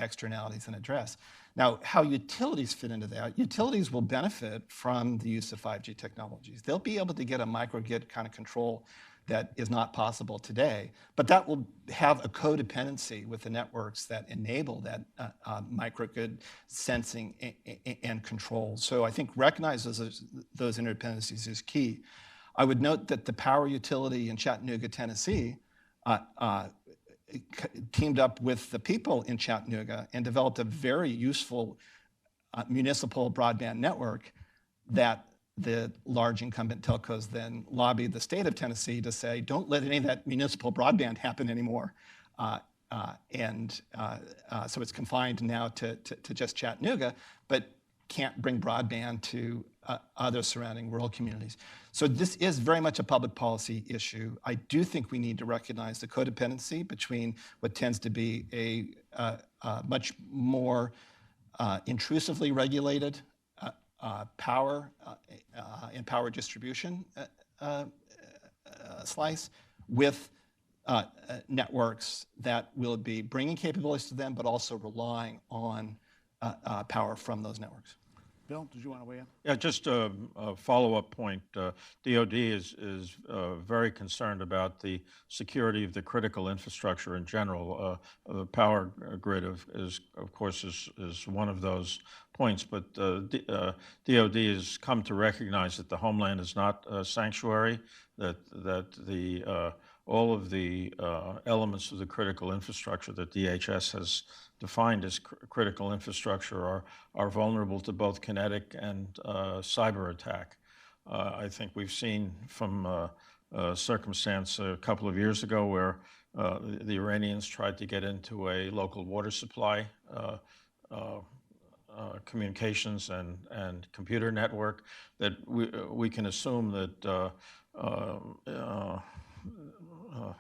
externalities and address. Now, how utilities fit into that, utilities will benefit from the use of 5G technologies. They'll be able to get a microgrid kind of control that is not possible today, but that will have a codependency with the networks that enable that microgrid sensing and control. So I think recognizing those interdependencies is key. I would note that the power utility in Chattanooga, Tennessee, teamed up with the people in Chattanooga and developed a very useful municipal broadband network that the large incumbent telcos then lobbied the state of Tennessee to say, don't let any of that municipal broadband happen anymore. So it's confined now to just Chattanooga, but can't bring broadband to other surrounding rural communities. So this is very much a public policy issue. I do think we need to recognize the codependency between what tends to be a much more intrusively regulated power and power distribution slice with networks that will be bringing capabilities to them, but also relying on power from those networks. Bill, did you want to weigh in? Yeah, just a follow-up point. DoD is very concerned about the security of the critical infrastructure in general. The power grid is of course, is one of those points, but DoD has come to recognize that the Homeland is not a sanctuary, that the all of the elements of the critical infrastructure that DHS has defined as critical infrastructure are vulnerable to both kinetic and cyber attack. I think we've seen from a circumstance a couple of years ago where the Iranians tried to get into a local water supply communications and computer network, that we can assume that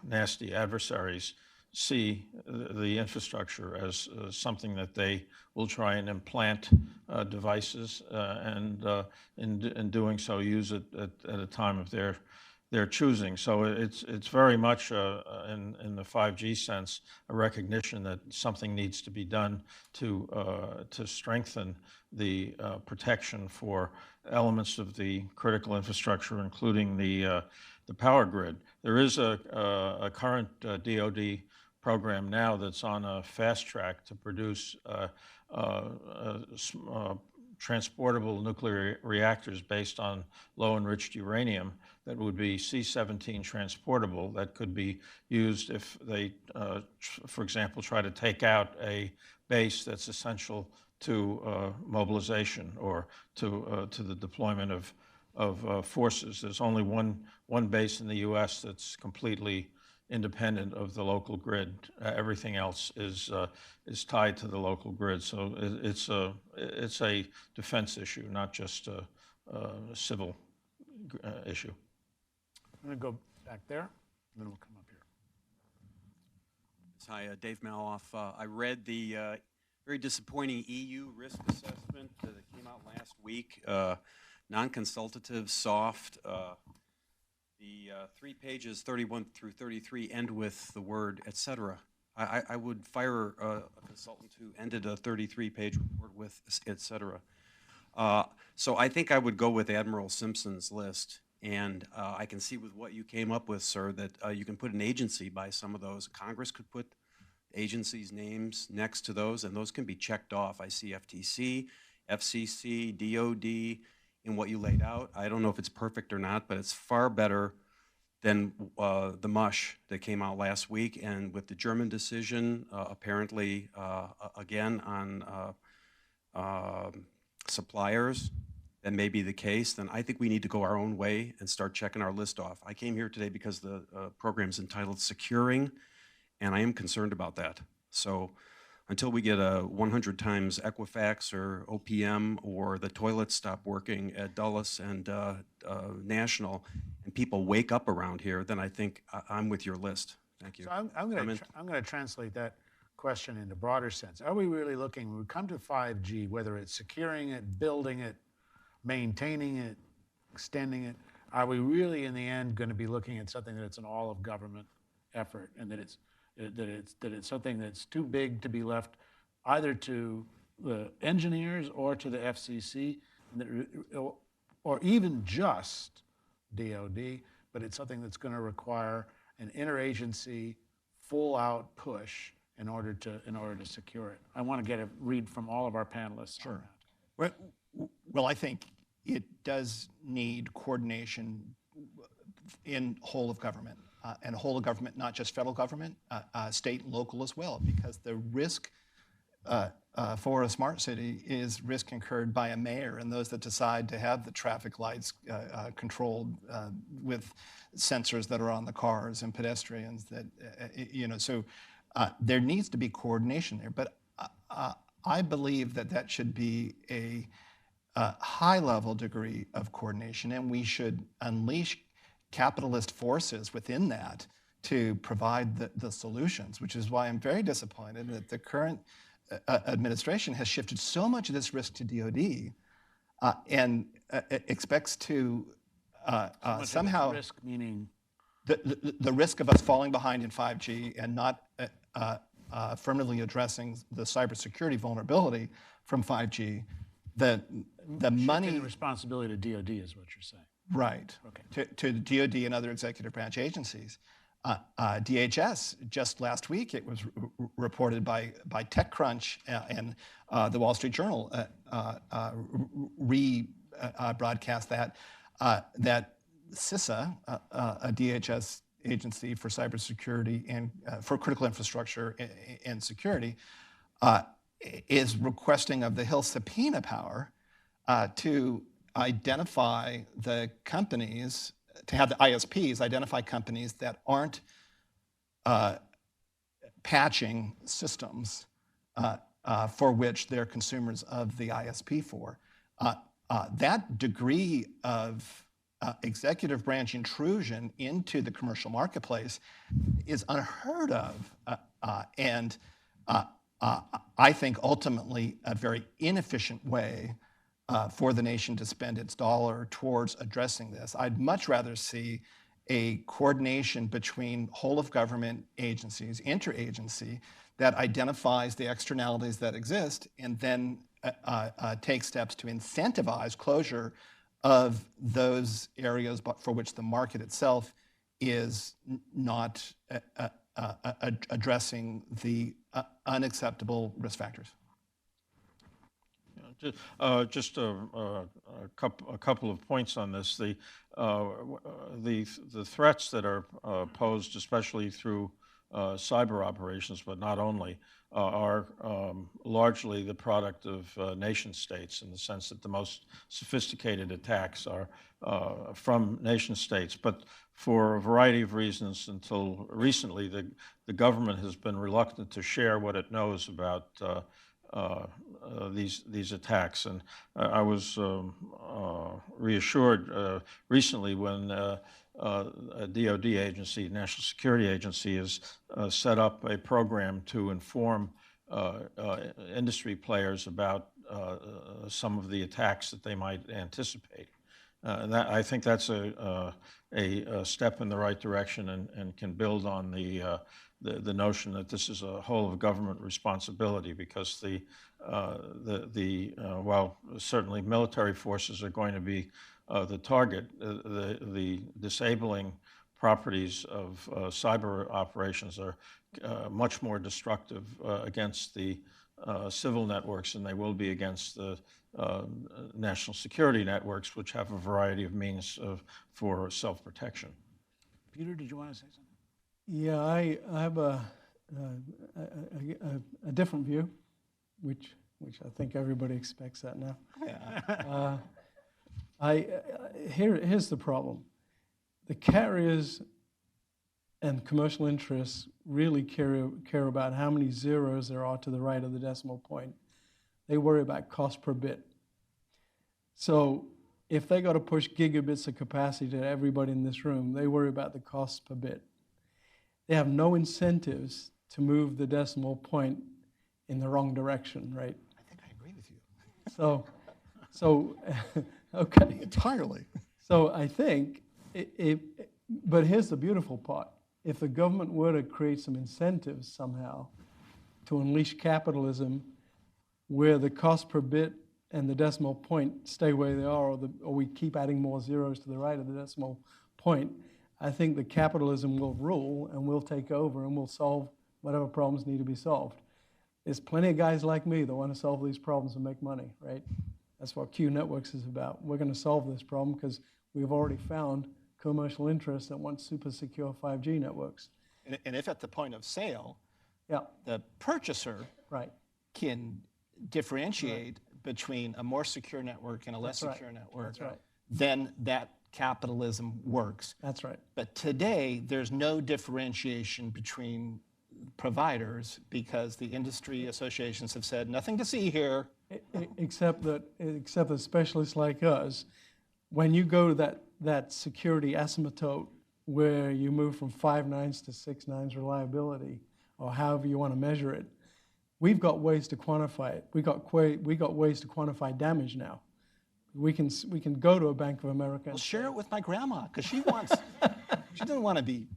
nasty adversaries see the infrastructure as something that they will try and implant devices and in doing so use it at a time of their choosing. So it's very much in the 5G sense a recognition that something needs to be done to strengthen the protection for elements of the critical infrastructure, including the power grid. There is a current DoD program now that's on a fast track to produce transportable nuclear reactors based on low enriched uranium that would be C-17 transportable, that could be used if they, for example, try to take out a base that's essential to mobilization or to the deployment of forces. There's only one base in the U.S. that's completely independent of the local grid. Everything else is tied to the local grid. So it's a defense issue, not just a civil issue. I'm going to go back there, and then we'll come up here. Hi, Dave Maloff. I read the very disappointing EU risk assessment that came out last week. Non-consultative, soft. The 3 pages, 31 through 33, end with the word "et cetera." I would fire a consultant who ended a 33-page report with "et cetera." So I think I would go with Admiral Simpson's list. And I can see with what you came up with, sir, that you can put an agency by some of those. Congress could put agencies' names next to those, and those can be checked off. I see FTC, FCC, DOD in what you laid out. I don't know if it's perfect or not, but it's far better than the mush that came out last week. And with the German decision, apparently, again, on suppliers, that may be the case, then I think we need to go our own way and start checking our list off. I came here today because the program's entitled Securing, and I am concerned about that. So until we get a 100 times Equifax or OPM or the toilets stop working at Dulles and National and people wake up around here, then I think I'm with your list. Thank you. So I'm going to translate that question into broader sense. Are we really looking, when we come to 5G, whether it's securing it, building it, maintaining it, extending it, are we really in the end going to be looking at something that it's an all-of-government effort, and that it's something that's too big to be left either to the engineers or to the FCC, or even just DoD, but it's something that's going to require an interagency, full-out push in order to secure it? I want to get a read from all of our panelists. Sure. Well, I think it does need coordination in whole of government, and whole of government, not just federal government, state and local as well, because the risk for a smart city is risk incurred by a mayor and those that decide to have the traffic lights controlled with sensors that are on the cars and pedestrians. So there needs to be coordination there. But I believe that should be a high-level degree of coordination, and we should unleash capitalist forces within that to provide the solutions, which is why I'm very disappointed that the current administration has shifted so much of this risk to DoD and expects to somehow... Risk meaning? the risk of us falling behind in 5G and not affirmatively addressing the cybersecurity vulnerability from 5G, the money... Shifting the responsibility to DoD is what you're saying. Right. Okay. To the DoD and other executive branch agencies. DHS, just last week, it was reported by TechCrunch and the Wall Street Journal broadcast that CISA, a DHS agency for cybersecurity and for critical infrastructure and security, is requesting of the Hill subpoena power to identify the companies, to have the ISPs identify companies that aren't patching systems for which they're consumers of the ISP for. That degree of executive branch intrusion into the commercial marketplace is unheard of, and I think ultimately a very inefficient way for the nation to spend its dollar towards addressing this. I'd much rather see a coordination between whole of government agencies, interagency, that identifies the externalities that exist and then take steps to incentivize closure of those areas for which the market itself is not addressing the unacceptable risk factors. Just a couple of points on this. The threats that are posed, especially through cyber operations, but not only, are largely the product of nation states, in the sense that the most sophisticated attacks are from nation states. But for a variety of reasons, until recently, the government has been reluctant to share what it knows about these attacks. And I was reassured recently when a DoD agency, National Security Agency, has set up a program to inform industry players about some of the attacks that they might anticipate. And I think that's a step in the right direction and can build on the notion that this is a whole of government responsibility, because while certainly military forces are going to be the target, the disabling properties of cyber operations are much more destructive against the civil networks than they will be against the national security networks, which have a variety of means for self-protection. Peter, did you want to say something? Yeah, I have a different view, which I think everybody expects that now. Yeah. Here's the problem. The carriers and commercial interests really care about how many zeros there are to the right of the decimal point. They worry about cost per bit. So if they got to push gigabits of capacity to everybody in this room, they worry about the cost per bit. They have no incentives to move the decimal point in the wrong direction, right? I think I agree with you. So okay. Entirely. So I think, but here's the beautiful part. If the government were to create some incentives somehow to unleash capitalism where the cost per bit and the decimal point stay where they are, or we keep adding more zeros to the right of the decimal point, I think the capitalism will rule and we'll take over and we'll solve whatever problems need to be solved. There's plenty of guys like me that want to solve these problems and make money, right? That's what Q Networks is about. We're going to solve this problem because we've already found commercial interests that want super secure 5G networks. And if at the point of sale, Yeah, the purchaser right. can differentiate between a more secure network and a less That's right. secure network, That's right. then that capitalism works. That's right. But today, there's no differentiation between providers because the industry associations have said, nothing to see here. Except that specialists like us, when you go to that security asymptote where you move from 5 nines to 6 nines reliability, or however you want to measure it, we've got ways to quantify it. We got ways to quantify damage now. We can go to a Bank of America. Well, And share it with my grandma, because she doesn't want to be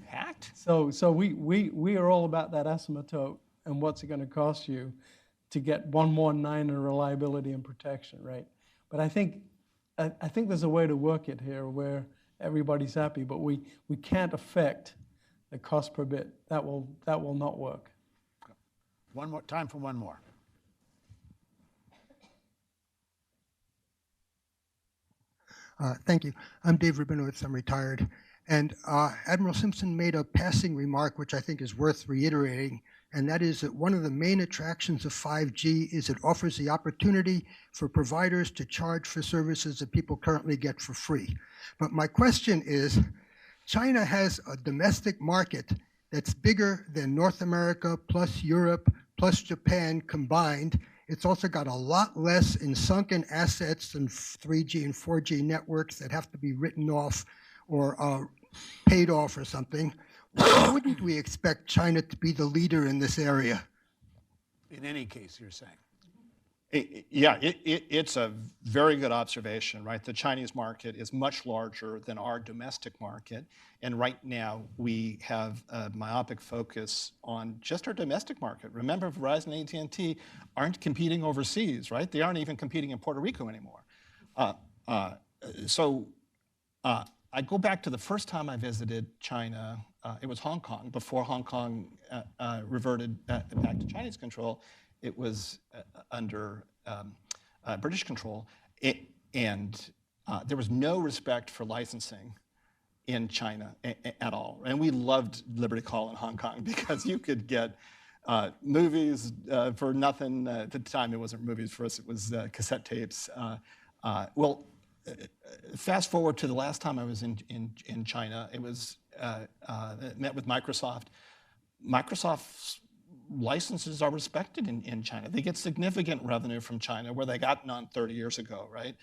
hacked. So we are all about that asymptote and what's it going to cost you to get one more 9 in reliability and protection, right? But I think there's a way to work it here where everybody's happy, but we can't affect the cost per bit. That will not work. One more time for one more. Thank you. I'm Dave Rabinowitz. I'm retired. And Admiral Simpson made a passing remark, which I think is worth reiterating, and that is that one of the main attractions of 5G is it offers the opportunity for providers to charge for services that people currently get for free. But my question is, China has a domestic market that's bigger than North America plus Europe plus Japan combined. It's also got a lot less in sunken assets than 3G and 4G networks that have to be written off or paid off or something. Why wouldn't we expect China to be the leader in this area? In any case, you're saying. Yeah, it's a very good observation, right? The Chinese market is much larger than our domestic market. And right now, we have a myopic focus on just our domestic market. Remember, Verizon and AT&T aren't competing overseas, right? They aren't even competing in Puerto Rico anymore. I go back to the first time I visited China. It was Hong Kong. Before Hong Kong reverted back to Chinese control, it was under British control, and there was no respect for licensing in China at all. And we loved Liberty Call in Hong Kong because you could get movies for nothing. At the time, it wasn't movies for us, it was cassette tapes. Fast forward to the last time I was in China, it was met with Microsoft. Microsoft's licenses are respected in China. They get significant revenue from China where they got none 30 years ago, right?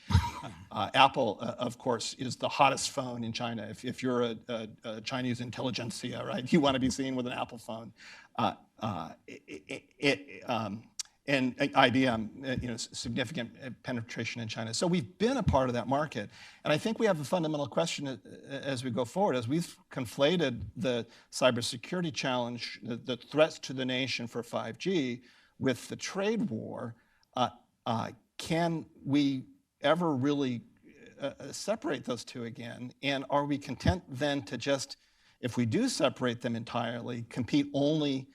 Apple, of course, is the hottest phone in China. If you're a Chinese intelligentsia, right, you want to be seen with an Apple phone. And IBM, significant penetration in China. So we've been a part of that market. And I think we have a fundamental question as we go forward, as we've conflated the cybersecurity challenge, the threats to the nation for 5G with the trade war. Can we ever really separate those two again? And are we content then to just, if we do separate them entirely, compete only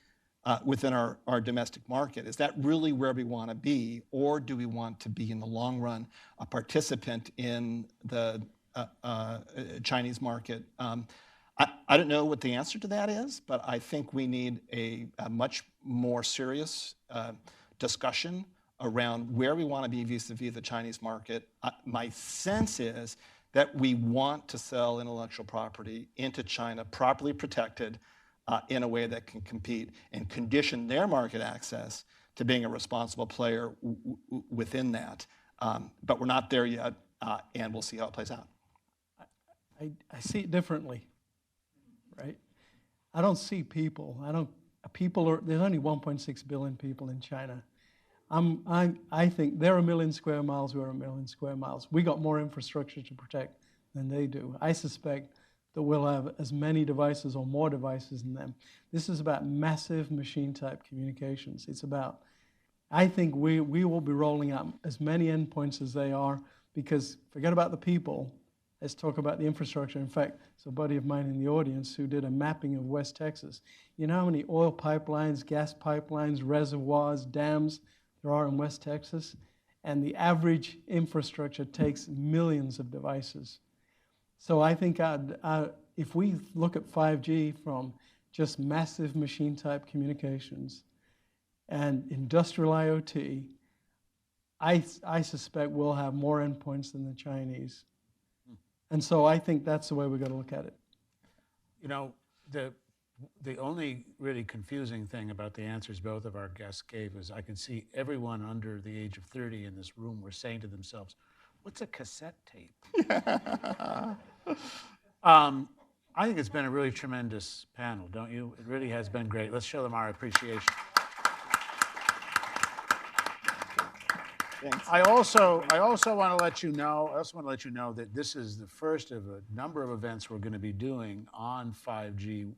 within our domestic market? Is that really where we want to be? Or do we want to be, in the long run, a participant in the Chinese market? I don't know what the answer to that is, but I think we need a much more serious discussion around where we want to be vis-a-vis the Chinese market. My sense is that we want to sell intellectual property into China, properly protected, in a way that can compete and condition their market access to being a responsible player within that. But we're not there yet, and we'll see how it plays out. I see it differently, right? I don't see people. There's only 1.6 billion people in China. I think they're 1 million square miles, we're 1 million square miles. We got more infrastructure to protect than they do. I suspect that we'll have as many devices or more devices than them. This is about massive machine-type communications. It's about, I think we will be rolling out as many endpoints as they are, because forget about the people, let's talk about the infrastructure. In fact, it's a buddy of mine in the audience who did a mapping of West Texas. You know how many oil pipelines, gas pipelines, reservoirs, dams there are in West Texas? And the average infrastructure takes millions of devices. So I think if we look at 5G from just massive machine-type communications and industrial IoT, I suspect we'll have more endpoints than the Chinese. And so I think that's the way we're going to look at it. You know, the only really confusing thing about the answers both of our guests gave is I can see everyone under the age of 30 in this room were saying to themselves, what's a cassette tape? I think it's been a really tremendous panel, don't you? It really has been great. Let's show them our appreciation. Thanks. I also want to let you know. That this is the first of a number of events we're going to be doing on 5G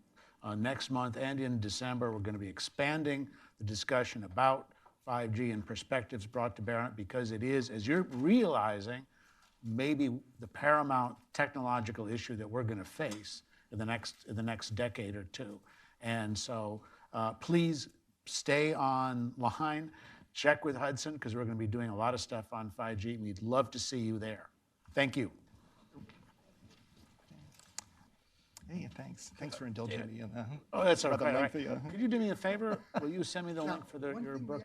next month and in December. We're going to be expanding the discussion about 5G and perspectives brought to bear on it, because it is, as you're realizing, maybe the paramount technological issue that we're going to face in the next decade or two. And so please stay online, check with Hudson, because we're going to be doing a lot of stuff on 5G. We'd love to see you there. Thank you. Hey, thanks. Thanks for indulging me in that. Oh, that's all Rather right. lengthy, Could you do me a favor? Will you send me the link for your book?